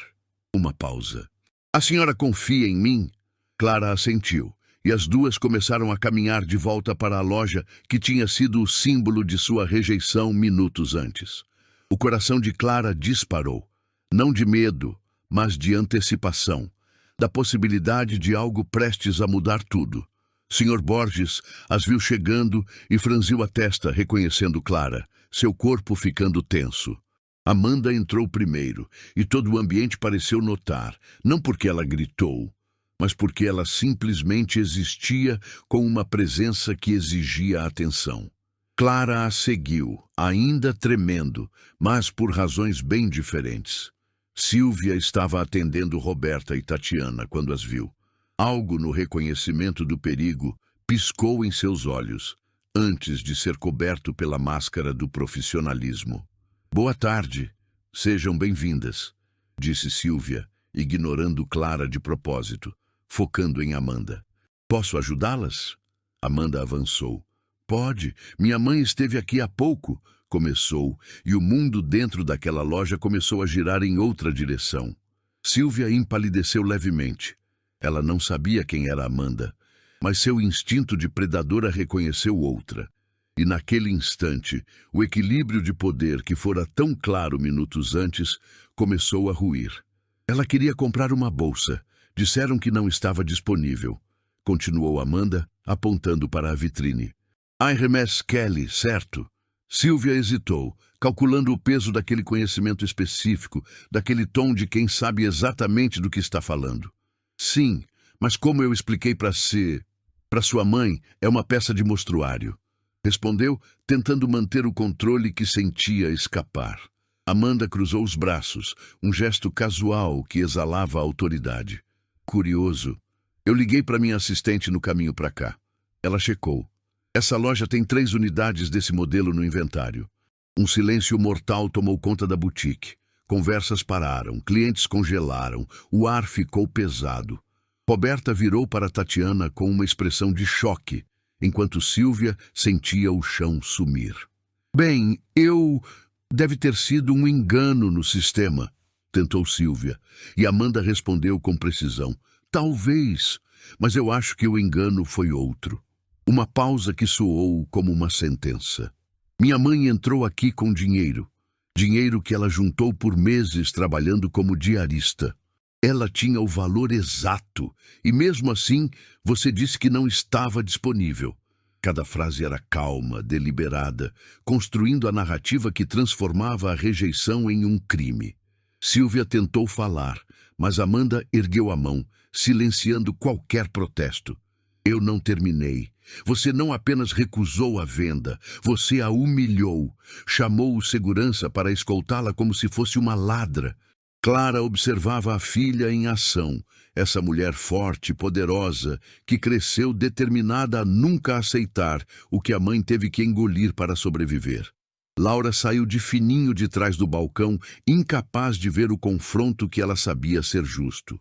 Uma pausa. A senhora confia em mim? Clara assentiu, e as duas começaram a caminhar de volta para a loja que tinha sido o símbolo de sua rejeição minutos antes. O coração de Clara disparou, não de medo, mas de antecipação, da possibilidade de algo prestes a mudar tudo. Sr. Borges as viu chegando e franziu a testa, reconhecendo Clara, seu corpo ficando tenso. Amanda entrou primeiro, e todo o ambiente pareceu notar, não porque ela gritou, mas porque ela simplesmente existia com uma presença que exigia atenção. Clara a seguiu, ainda tremendo, mas por razões bem diferentes. Silvia estava atendendo Roberta e Tatiana quando as viu. Algo no reconhecimento do perigo piscou em seus olhos, antes de ser coberto pela máscara do profissionalismo. Boa tarde, sejam bem-vindas, disse Silvia, ignorando Clara de propósito, focando em Amanda. Posso ajudá-las? Amanda avançou. Pode, minha mãe esteve aqui há pouco, começou, e o mundo dentro daquela loja começou a girar em outra direção. Silvia empalideceu levemente. Ela não sabia quem era Amanda, mas seu instinto de predadora reconheceu outra. E naquele instante, o equilíbrio de poder que fora tão claro minutos antes começou a ruir. Ela queria comprar uma bolsa. Disseram que não estava disponível. Continuou Amanda, apontando para a vitrine. Hermes Kelly, certo? Silvia hesitou, calculando o peso daquele conhecimento específico, daquele tom de quem sabe exatamente do que está falando. Sim, mas como eu expliquei para sua mãe, é uma peça de mostruário. Respondeu, tentando manter o controle que sentia escapar. Amanda cruzou os braços, um gesto casual que exalava a autoridade. Curioso. Eu liguei para minha assistente no caminho para cá. Ela checou. Essa loja tem 3 unidades desse modelo no inventário. Um silêncio mortal tomou conta da boutique. Conversas pararam, clientes congelaram, o ar ficou pesado. Roberta virou para Tatiana com uma expressão de choque, enquanto Silvia sentia o chão sumir. Bem, deve ter sido um engano no sistema, tentou Silvia, e Amanda respondeu com precisão. Talvez, mas eu acho que o engano foi outro. Uma pausa que soou como uma sentença. Minha mãe entrou aqui com dinheiro. Dinheiro que ela juntou por meses trabalhando como diarista. Ela tinha o valor exato, e mesmo assim, você disse que não estava disponível. Cada frase era calma, deliberada, construindo a narrativa que transformava a rejeição em um crime. Silvia tentou falar, mas Amanda ergueu a mão, silenciando qualquer protesto. Eu não terminei. Você não apenas recusou a venda, você a humilhou. Chamou o segurança para escoltá-la como se fosse uma ladra. Clara observava a filha em ação, essa mulher forte, poderosa, que cresceu determinada a nunca aceitar o que a mãe teve que engolir para sobreviver. Laura saiu de fininho de trás do balcão, incapaz de ver o confronto que ela sabia ser justo.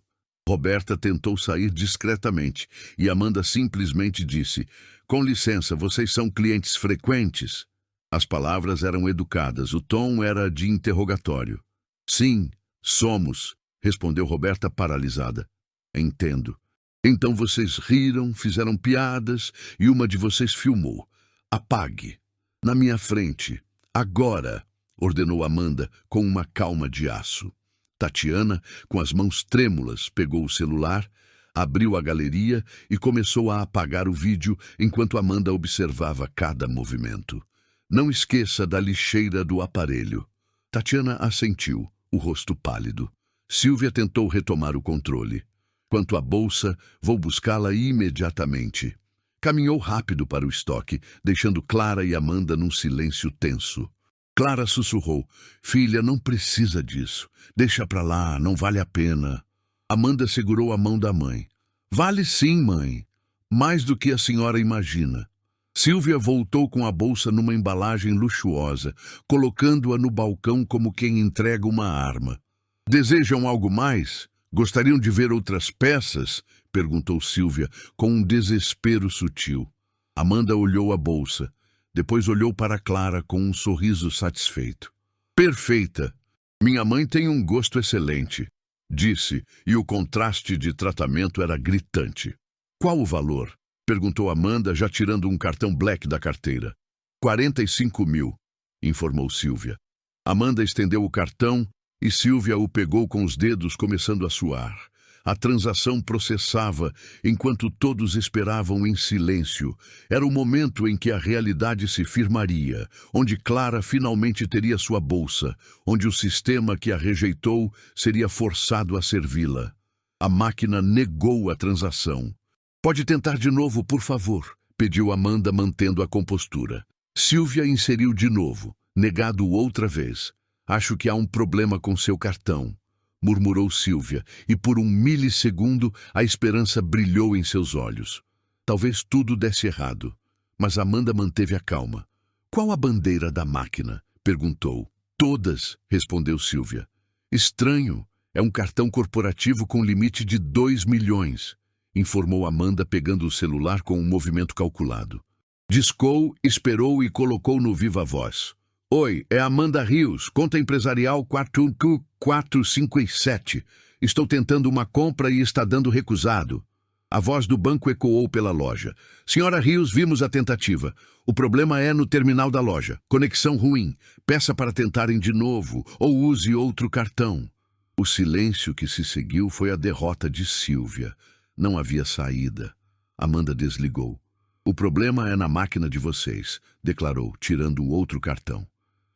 Roberta tentou sair discretamente, e Amanda simplesmente disse, com licença, vocês são clientes frequentes? As palavras eram educadas, o tom era de interrogatório. Sim, somos, respondeu Roberta paralisada. Entendo. Então vocês riram, fizeram piadas, e uma de vocês filmou. Apague. Na minha frente. Agora, ordenou Amanda com uma calma de aço. Tatiana, com as mãos trêmulas, pegou o celular, abriu a galeria e começou a apagar o vídeo enquanto Amanda observava cada movimento. Não esqueça da lixeira do aparelho. Tatiana assentiu, o rosto pálido. Silvia tentou retomar o controle. Quanto à bolsa, vou buscá-la imediatamente. Caminhou rápido para o estoque, deixando Clara e Amanda num silêncio tenso. Clara sussurrou: filha, não precisa disso. Deixa pra lá, não vale a pena. Amanda segurou a mão da mãe. Vale sim, mãe. Mais do que a senhora imagina. Silvia voltou com a bolsa numa embalagem luxuosa, colocando-a no balcão como quem entrega uma arma. Desejam algo mais? Gostariam de ver outras peças? Perguntou Silvia, com um desespero sutil. Amanda olhou a bolsa. Depois olhou para Clara com um sorriso satisfeito. Perfeita! Minha mãe tem um gosto excelente, disse, e o contraste de tratamento era gritante. Qual o valor? Perguntou Amanda, já tirando um cartão black da carteira. 45 mil, informou Silvia. Amanda estendeu o cartão e Silvia o pegou com os dedos, começando a suar. A transação processava, enquanto todos esperavam em silêncio. Era o momento em que a realidade se firmaria, onde Clara finalmente teria sua bolsa, onde o sistema que a rejeitou seria forçado a servi-la. A máquina negou a transação. Pode tentar de novo, por favor, pediu Amanda, mantendo a compostura. Silvia inseriu de novo, negado outra vez. Acho que há um problema com seu cartão, murmurou Silvia, e por um milissegundo a esperança brilhou em seus olhos. Talvez tudo desse errado, mas Amanda manteve a calma. Qual a bandeira da máquina? Perguntou. Todas, respondeu Silvia. Estranho, é um cartão corporativo com limite de 2 milhões, informou Amanda, pegando o celular com um movimento calculado. Discou, esperou e colocou no viva voz. Oi, é Amanda Rios, conta empresarial 457. Estou tentando uma compra e está dando recusado. A voz do banco ecoou pela loja. Senhora Rios, vimos a tentativa. O problema é no terminal da loja. Conexão ruim. Peça para tentarem de novo ou use outro cartão. O silêncio que se seguiu foi a derrota de Silvia. Não havia saída. Amanda desligou. O problema é na máquina de vocês, declarou, tirando o outro cartão.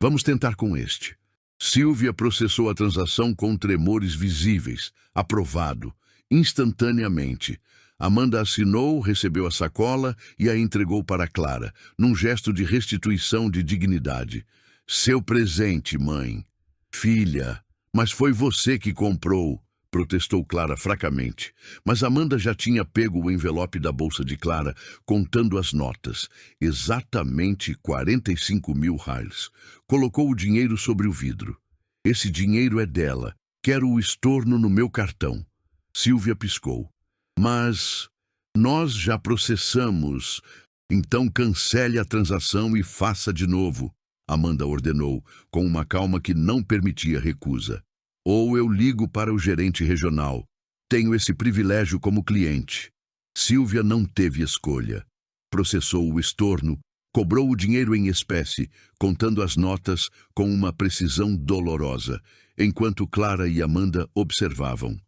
Vamos tentar com este. Silvia processou a transação com tremores visíveis. Aprovado. Instantaneamente. Amanda assinou, recebeu a sacola e a entregou para Clara, num gesto de restituição de dignidade. Seu presente, mãe. Filha, mas foi você que comprou, protestou Clara fracamente. Mas Amanda já tinha pego o envelope da bolsa de Clara, contando as notas. Exatamente 45 mil reais. Colocou o dinheiro sobre o vidro. Esse dinheiro é dela. Quero o estorno no meu cartão. Silvia piscou. Mas nós já processamos. Então cancele a transação e faça de novo, Amanda ordenou, com uma calma que não permitia recusa. Ou eu ligo para o gerente regional. Tenho esse privilégio como cliente. Silvia não teve escolha. Processou o estorno, cobrou o dinheiro em espécie, contando as notas com uma precisão dolorosa, enquanto Clara e Amanda observavam.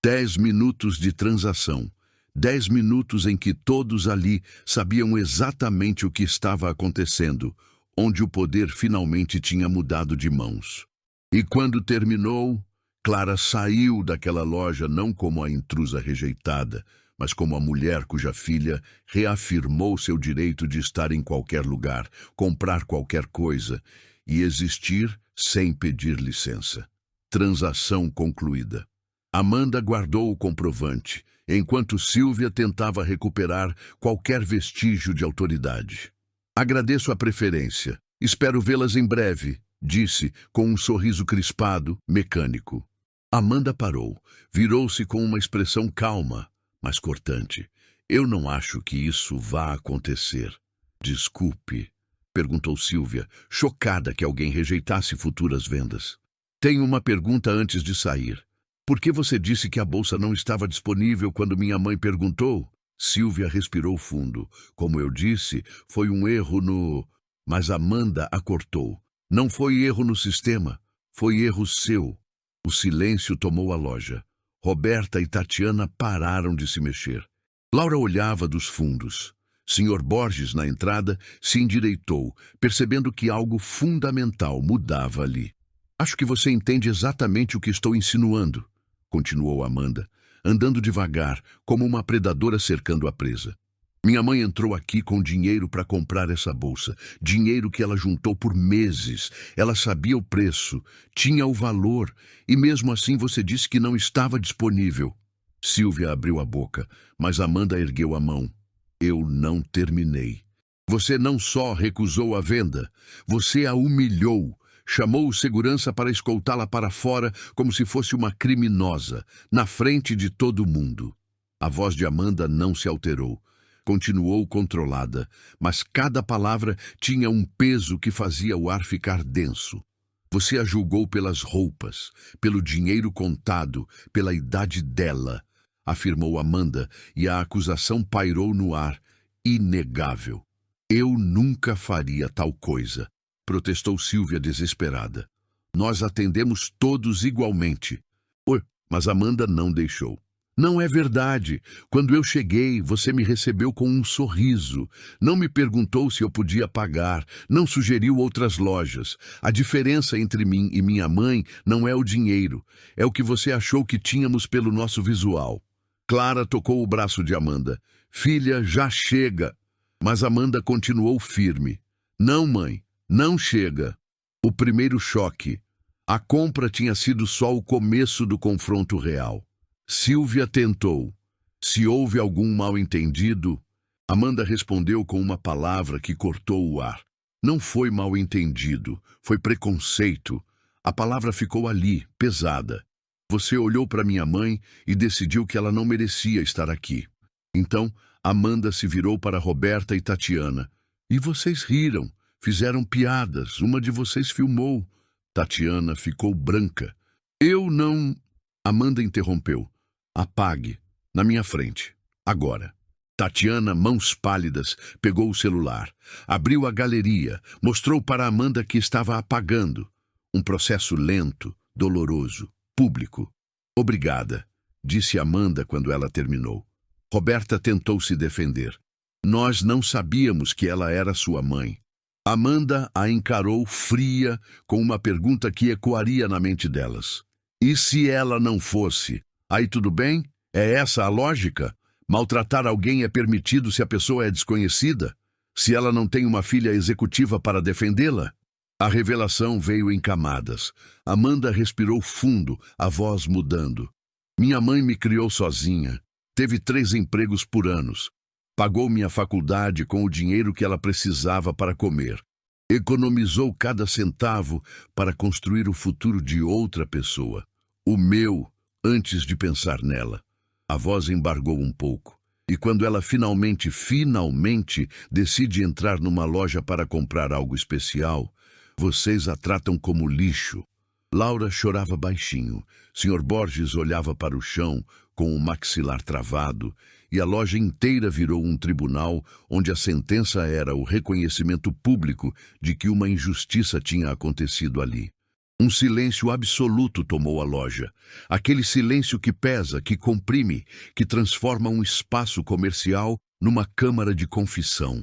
10 minutos de transação. 10 minutos em que todos ali sabiam exatamente o que estava acontecendo, onde o poder finalmente tinha mudado de mãos. E quando terminou, Clara saiu daquela loja não como a intrusa rejeitada, mas como a mulher cuja filha reafirmou seu direito de estar em qualquer lugar, comprar qualquer coisa e existir sem pedir licença. Transação concluída. Amanda guardou o comprovante, enquanto Silvia tentava recuperar qualquer vestígio de autoridade. Agradeço a preferência. Espero vê-las em breve, disse, com um sorriso crispado, mecânico. Amanda parou, virou-se com uma expressão calma, mas cortante. Eu não acho que isso vá acontecer. Desculpe, perguntou Silvia, chocada que alguém rejeitasse futuras vendas. Tenho uma pergunta antes de sair. Por que você disse que a bolsa não estava disponível quando minha mãe perguntou? Silvia respirou fundo. Como eu disse, foi um erro no... Mas Amanda a cortou. Não foi erro no sistema, foi erro seu. O silêncio tomou a loja. Roberta e Tatiana pararam de se mexer. Laura olhava dos fundos. Sr. Borges, na entrada, se endireitou, percebendo que algo fundamental mudava ali. Acho que você entende exatamente o que estou insinuando, continuou Amanda, andando devagar, como uma predadora cercando a presa. Minha mãe entrou aqui com dinheiro para comprar essa bolsa, dinheiro que ela juntou por meses. Ela sabia o preço, tinha o valor, e mesmo assim você disse que não estava disponível. Silvia abriu a boca, mas Amanda ergueu a mão. Eu não terminei. Você não só recusou a venda, você a humilhou. Chamou o segurança para escoltá-la para fora como se fosse uma criminosa, na frente de todo mundo. A voz de Amanda não se alterou. Continuou controlada, mas cada palavra tinha um peso que fazia o ar ficar denso. Você a julgou pelas roupas, pelo dinheiro contado, pela idade dela, afirmou Amanda, e a acusação pairou no ar, inegável. Eu nunca faria tal coisa, protestou Silvia desesperada. Nós atendemos todos igualmente. Mas Amanda não deixou. Não é verdade. Quando eu cheguei, você me recebeu com um sorriso. Não me perguntou se eu podia pagar, não sugeriu outras lojas. A diferença entre mim e minha mãe não é o dinheiro, é o que você achou que tínhamos pelo nosso visual. Clara tocou o braço de Amanda. Filha, já chega. Mas Amanda continuou firme. Não, mãe, não chega. O primeiro choque. A compra tinha sido só o começo do confronto real. Silvia tentou. Se houve algum mal-entendido, Amanda respondeu com uma palavra que cortou o ar. Não foi mal-entendido, foi preconceito. A palavra ficou ali, pesada. Você olhou para minha mãe e decidiu que ela não merecia estar aqui. Então, Amanda se virou para Roberta e Tatiana. E vocês riram, fizeram piadas, uma de vocês filmou. Tatiana ficou branca. Eu não... Amanda interrompeu. Apague, na minha frente, agora. Tatiana, mãos pálidas, pegou o celular, abriu a galeria, mostrou para Amanda que estava apagando. Um processo lento, doloroso, público. Obrigada, disse Amanda quando ela terminou. Roberta tentou se defender. Nós não sabíamos que ela era sua mãe. Amanda a encarou fria, com uma pergunta que ecoaria na mente delas. E se ela não fosse? Aí tudo bem? É essa a lógica? Maltratar alguém é permitido se a pessoa é desconhecida? Se ela não tem uma filha executiva para defendê-la? A revelação veio em camadas. Amanda respirou fundo, a voz mudando. Minha mãe me criou sozinha. Teve 3 empregos por anos. Pagou minha faculdade com o dinheiro que ela precisava para comer. Economizou cada centavo para construir o futuro de outra pessoa. O meu, antes de pensar nela. A voz embargou um pouco. E quando ela finalmente decide entrar numa loja para comprar algo especial, vocês a tratam como lixo. Laura chorava baixinho. Sr. Borges olhava para o chão com o maxilar travado, e a loja inteira virou um tribunal onde a sentença era o reconhecimento público de que uma injustiça tinha acontecido ali. Um silêncio absoluto tomou a loja. Aquele silêncio que pesa, que comprime, que transforma um espaço comercial numa câmara de confissão.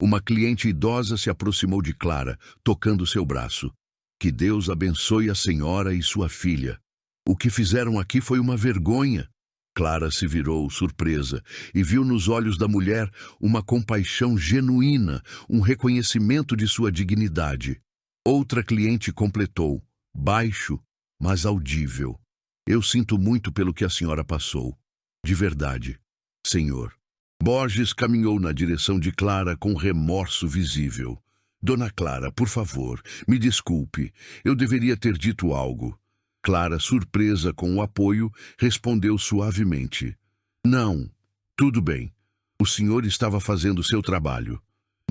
Uma cliente idosa se aproximou de Clara, tocando seu braço. Que Deus abençoe a senhora e sua filha. O que fizeram aqui foi uma vergonha. Clara se virou, surpresa, e viu nos olhos da mulher uma compaixão genuína, um reconhecimento de sua dignidade. Outra cliente completou. Baixo, mas audível. Eu sinto muito pelo que a senhora passou. De verdade, senhor. Borges caminhou na direção de Clara com remorso visível. Dona Clara, por favor, me desculpe. Eu deveria ter dito algo. Clara, surpresa com o apoio, respondeu suavemente. Não, tudo bem. O senhor estava fazendo seu trabalho.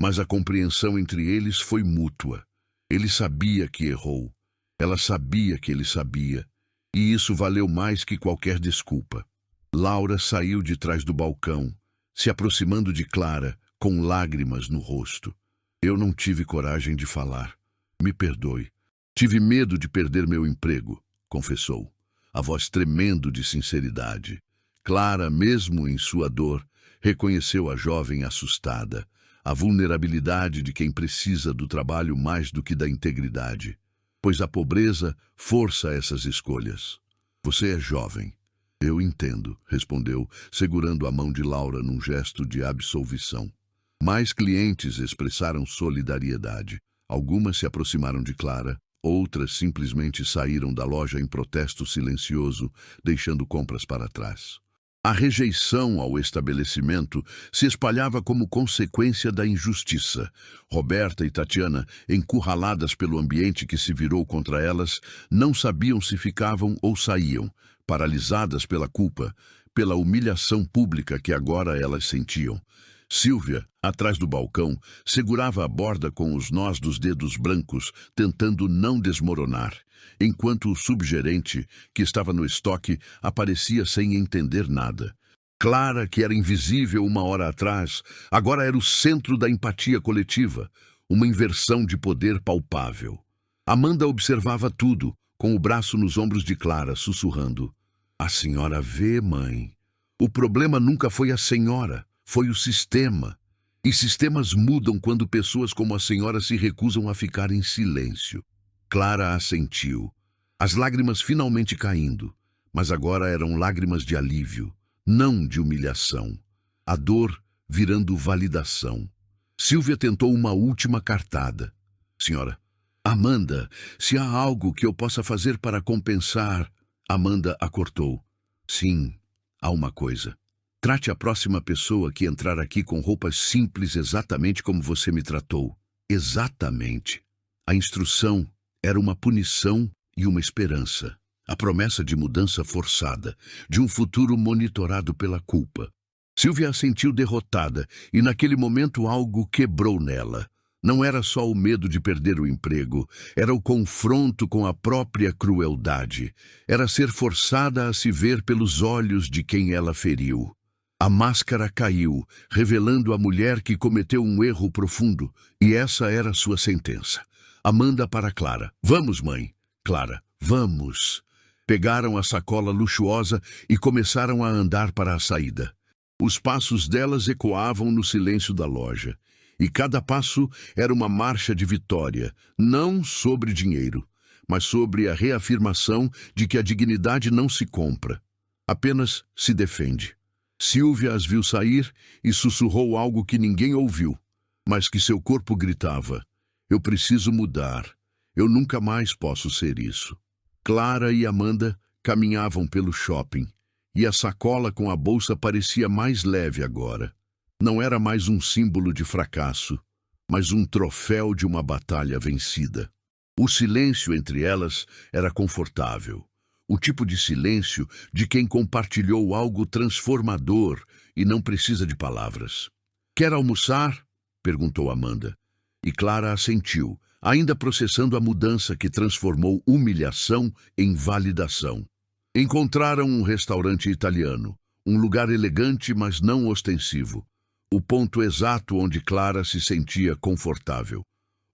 Mas a compreensão entre eles foi mútua. Ele sabia que errou. Ela sabia que ele sabia, e isso valeu mais que qualquer desculpa. Laura saiu de trás do balcão. se aproximando de Clara, com lágrimas no rosto. Eu não tive coragem de falar. Me perdoe. Tive medo de perder meu emprego, confessou, a voz tremendo de sinceridade. Clara, mesmo em sua dor, reconheceu a jovem assustada, a vulnerabilidade de quem precisa do trabalho mais do que da integridade, pois a pobreza força essas escolhas. Você é jovem. Eu entendo, respondeu, segurando a mão de Laura num gesto de absolvição. Mais clientes expressaram solidariedade. Algumas se aproximaram de Clara, outras simplesmente saíram da loja em protesto silencioso, deixando compras para trás. A rejeição ao estabelecimento se espalhava como consequência da injustiça. Roberta e Tatiana, encurraladas pelo ambiente que se virou contra elas, não sabiam se ficavam ou saíam, paralisadas pela culpa, pela humilhação pública que agora elas sentiam. Silvia, atrás do balcão, segurava a borda com os nós dos dedos brancos, tentando não desmoronar, enquanto o subgerente, que estava no estoque, aparecia sem entender nada. Clara, que era invisível uma hora atrás, agora era o centro da empatia coletiva, uma inversão de poder palpável. Amanda observava tudo, com o braço nos ombros de Clara, sussurrando. A senhora vê, mãe. O problema nunca foi a senhora, foi o sistema. E sistemas mudam quando pessoas como a senhora se recusam a ficar em silêncio. Clara assentiu, as lágrimas finalmente caindo, mas agora eram lágrimas de alívio, não de humilhação. A dor virando validação. Silvia tentou uma última cartada. Senhora, Amanda, se há algo que eu possa fazer para compensar... Amanda a cortou. Sim, há uma coisa. Trate a próxima pessoa que entrar aqui com roupas simples exatamente como você me tratou. Exatamente. A instrução era uma punição e uma esperança. A promessa de mudança forçada, de um futuro monitorado pela culpa. Silvia a sentiu derrotada e naquele momento algo quebrou nela. Não era só o medo de perder o emprego, era o confronto com a própria crueldade. Era ser forçada a se ver pelos olhos de quem ela feriu. A máscara caiu, revelando a mulher que cometeu um erro profundo, e essa era sua sentença. Amanda para Clara. Vamos, mãe. Clara, vamos. Pegaram a sacola luxuosa e começaram a andar para a saída. Os passos delas ecoavam no silêncio da loja. E cada passo era uma marcha de vitória, não sobre dinheiro, mas sobre a reafirmação de que a dignidade não se compra, apenas se defende. Silvia as viu sair e sussurrou algo que ninguém ouviu, mas que seu corpo gritava. Eu preciso mudar. Eu nunca mais posso ser isso. Clara e Amanda caminhavam pelo shopping, e a sacola com a bolsa parecia mais leve agora. Não era mais um símbolo de fracasso, mas um troféu de uma batalha vencida. O silêncio entre elas era confortável. O tipo de silêncio de quem compartilhou algo transformador e não precisa de palavras. Quer almoçar? Perguntou Amanda. E Clara assentiu, ainda processando a mudança que transformou humilhação em validação. Encontraram um restaurante italiano, um lugar elegante, mas não ostensivo. O ponto exato onde Clara se sentia confortável.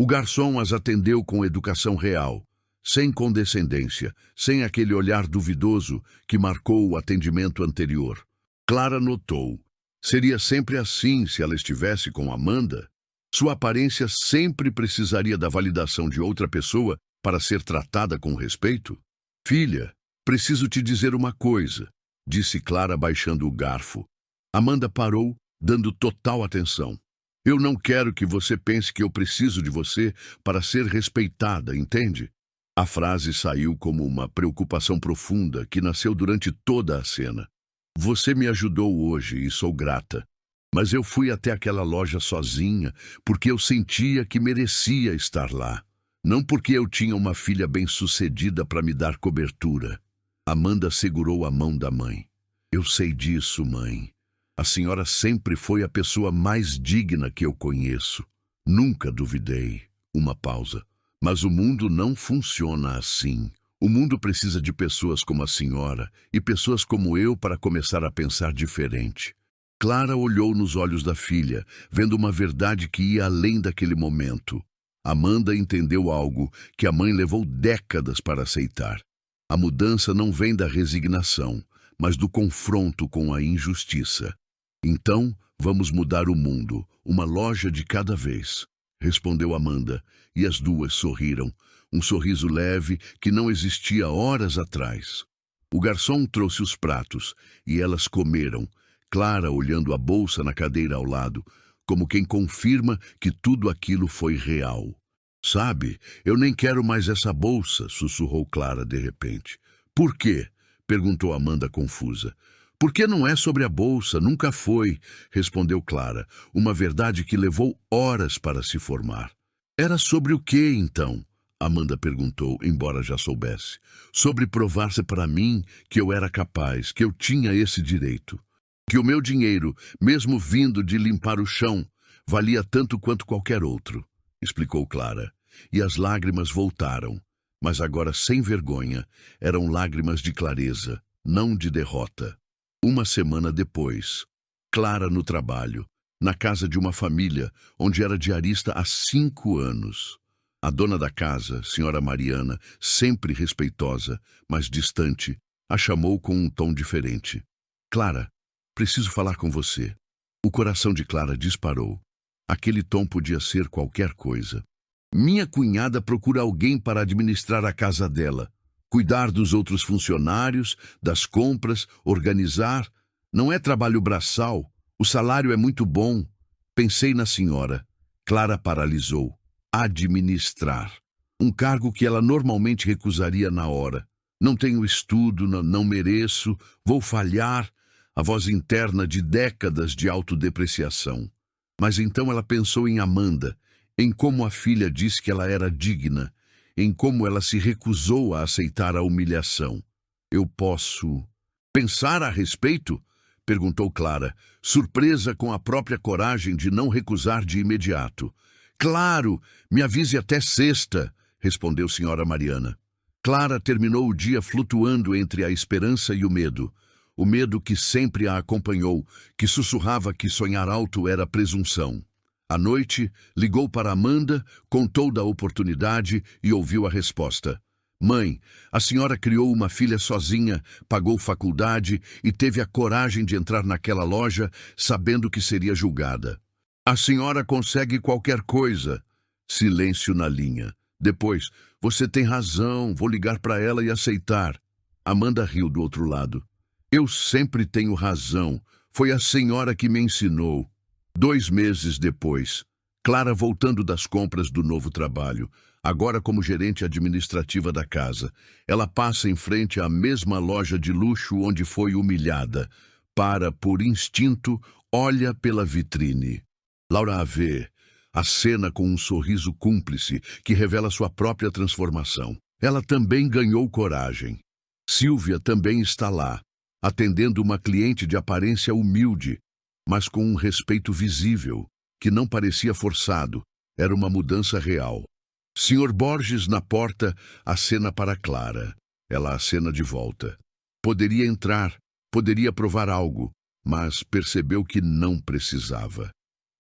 O garçom as atendeu com educação real, sem condescendência, sem aquele olhar duvidoso que marcou o atendimento anterior. Clara notou. Seria sempre assim se ela estivesse com Amanda? Sua aparência sempre precisaria da validação de outra pessoa para ser tratada com respeito? Filha, preciso te dizer uma coisa, disse Clara baixando o garfo. Amanda parou, dando total atenção. Eu não quero que você pense que eu preciso de você para ser respeitada, entende? A frase saiu como uma preocupação profunda que nasceu durante toda a cena. Você me ajudou hoje e sou grata. Mas eu fui até aquela loja sozinha porque eu sentia que merecia estar lá. Não porque eu tinha uma filha bem-sucedida para me dar cobertura. Amanda segurou a mão da mãe. Eu sei disso, mãe. A senhora sempre foi a pessoa mais digna que eu conheço. Nunca duvidei. Uma pausa. Mas o mundo não funciona assim. O mundo precisa de pessoas como a senhora e pessoas como eu para começar a pensar diferente. Clara olhou nos olhos da filha, vendo uma verdade que ia além daquele momento. Amanda entendeu algo que a mãe levou décadas para aceitar. A mudança não vem da resignação, mas do confronto com a injustiça. Então, vamos mudar o mundo, uma loja de cada vez, respondeu Amanda, e as duas sorriram, um sorriso leve que não existia horas atrás. O garçom trouxe os pratos, e elas comeram, Clara olhando a bolsa na cadeira ao lado, como quem confirma que tudo aquilo foi real. Sabe, eu nem quero mais essa bolsa, sussurrou Clara de repente. Por quê? Perguntou Amanda confusa. Porque não é sobre a bolsa, nunca foi, respondeu Clara, uma verdade que levou horas para se formar. Era sobre o quê, então? Amanda perguntou, embora já soubesse. Sobre provar-se para mim que eu era capaz, que eu tinha esse direito. Que o meu dinheiro, mesmo vindo de limpar o chão, valia tanto quanto qualquer outro, explicou Clara. E as lágrimas voltaram, mas agora sem vergonha, eram lágrimas de clareza, não de derrota. Uma semana depois, Clara no trabalho, na casa de uma família onde era diarista há 5 anos. A dona da casa, senhora Mariana, sempre respeitosa, mas distante, a chamou com um tom diferente. Clara, preciso falar com você. O coração de Clara disparou. Aquele tom podia ser qualquer coisa. Minha cunhada procura alguém para administrar a casa dela. Cuidar dos outros funcionários, das compras, organizar. Não é trabalho braçal. O salário é muito bom. Pensei na senhora. Clara paralisou. Administrar. Um cargo que ela normalmente recusaria na hora. Não tenho estudo, não mereço, vou falhar. A voz interna de décadas de autodepreciação. Mas então ela pensou em Amanda, em como a filha disse que ela era digna, em como ela se recusou a aceitar a humilhação. Eu posso pensar a respeito? Perguntou Clara, surpresa com a própria coragem de não recusar de imediato. Claro, me avise até sexta, respondeu senhora Mariana. Clara terminou o dia flutuando entre a esperança e o medo. O medo que sempre a acompanhou, que sussurrava que sonhar alto era presunção. À noite, ligou para Amanda, contou da oportunidade e ouviu a resposta. Mãe, a senhora criou uma filha sozinha, pagou faculdade e teve a coragem de entrar naquela loja sabendo que seria julgada. A senhora consegue qualquer coisa. Silêncio na linha. Depois, você tem razão, vou ligar para ela e aceitar. Amanda riu do outro lado. Eu sempre tenho razão. Foi a senhora que me ensinou. 2 meses depois, Clara voltando das compras do novo trabalho, agora como gerente administrativa da casa, ela passa em frente à mesma loja de luxo onde foi humilhada. Para, por instinto, olha pela vitrine. Laura a vê, a cena com um sorriso cúmplice que revela sua própria transformação. Ela também ganhou coragem. Silvia também está lá, atendendo uma cliente de aparência humilde, mas com um respeito visível, que não parecia forçado, era uma mudança real. Sr. Borges na porta acena para Clara. Ela acena de volta. Poderia entrar, poderia provar algo, mas percebeu que não precisava.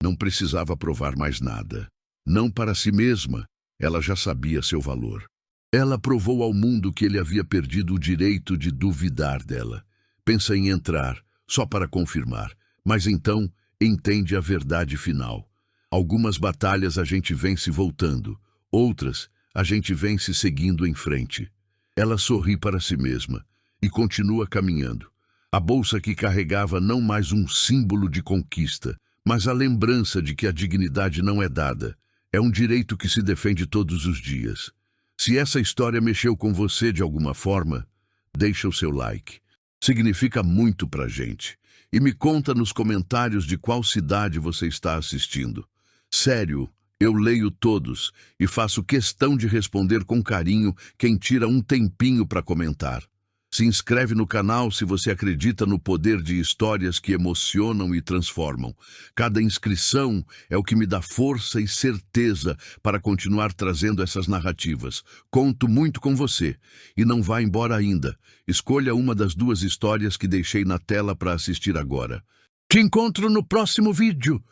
Não precisava provar mais nada. Não para si mesma, ela já sabia seu valor. Ela provou ao mundo que ele havia perdido o direito de duvidar dela. Pensa em entrar, só para confirmar. Mas então, entende a verdade final. Algumas batalhas a gente vence voltando, outras a gente vence seguindo em frente. Ela sorri para si mesma e continua caminhando. A bolsa que carregava não mais um símbolo de conquista, mas a lembrança de que a dignidade não é dada. É um direito que se defende todos os dias. Se essa história mexeu com você de alguma forma, deixa o seu like. Significa muito pra gente. E me conta nos comentários de qual cidade você está assistindo. Sério, eu leio todos e faço questão de responder com carinho quem tira um tempinho para comentar. Se inscreve no canal se você acredita no poder de histórias que emocionam e transformam. Cada inscrição é o que me dá força e certeza para continuar trazendo essas narrativas. Conto muito com você. E não vá embora ainda. Escolha uma das 2 histórias que deixei na tela para assistir agora. Te encontro no próximo vídeo.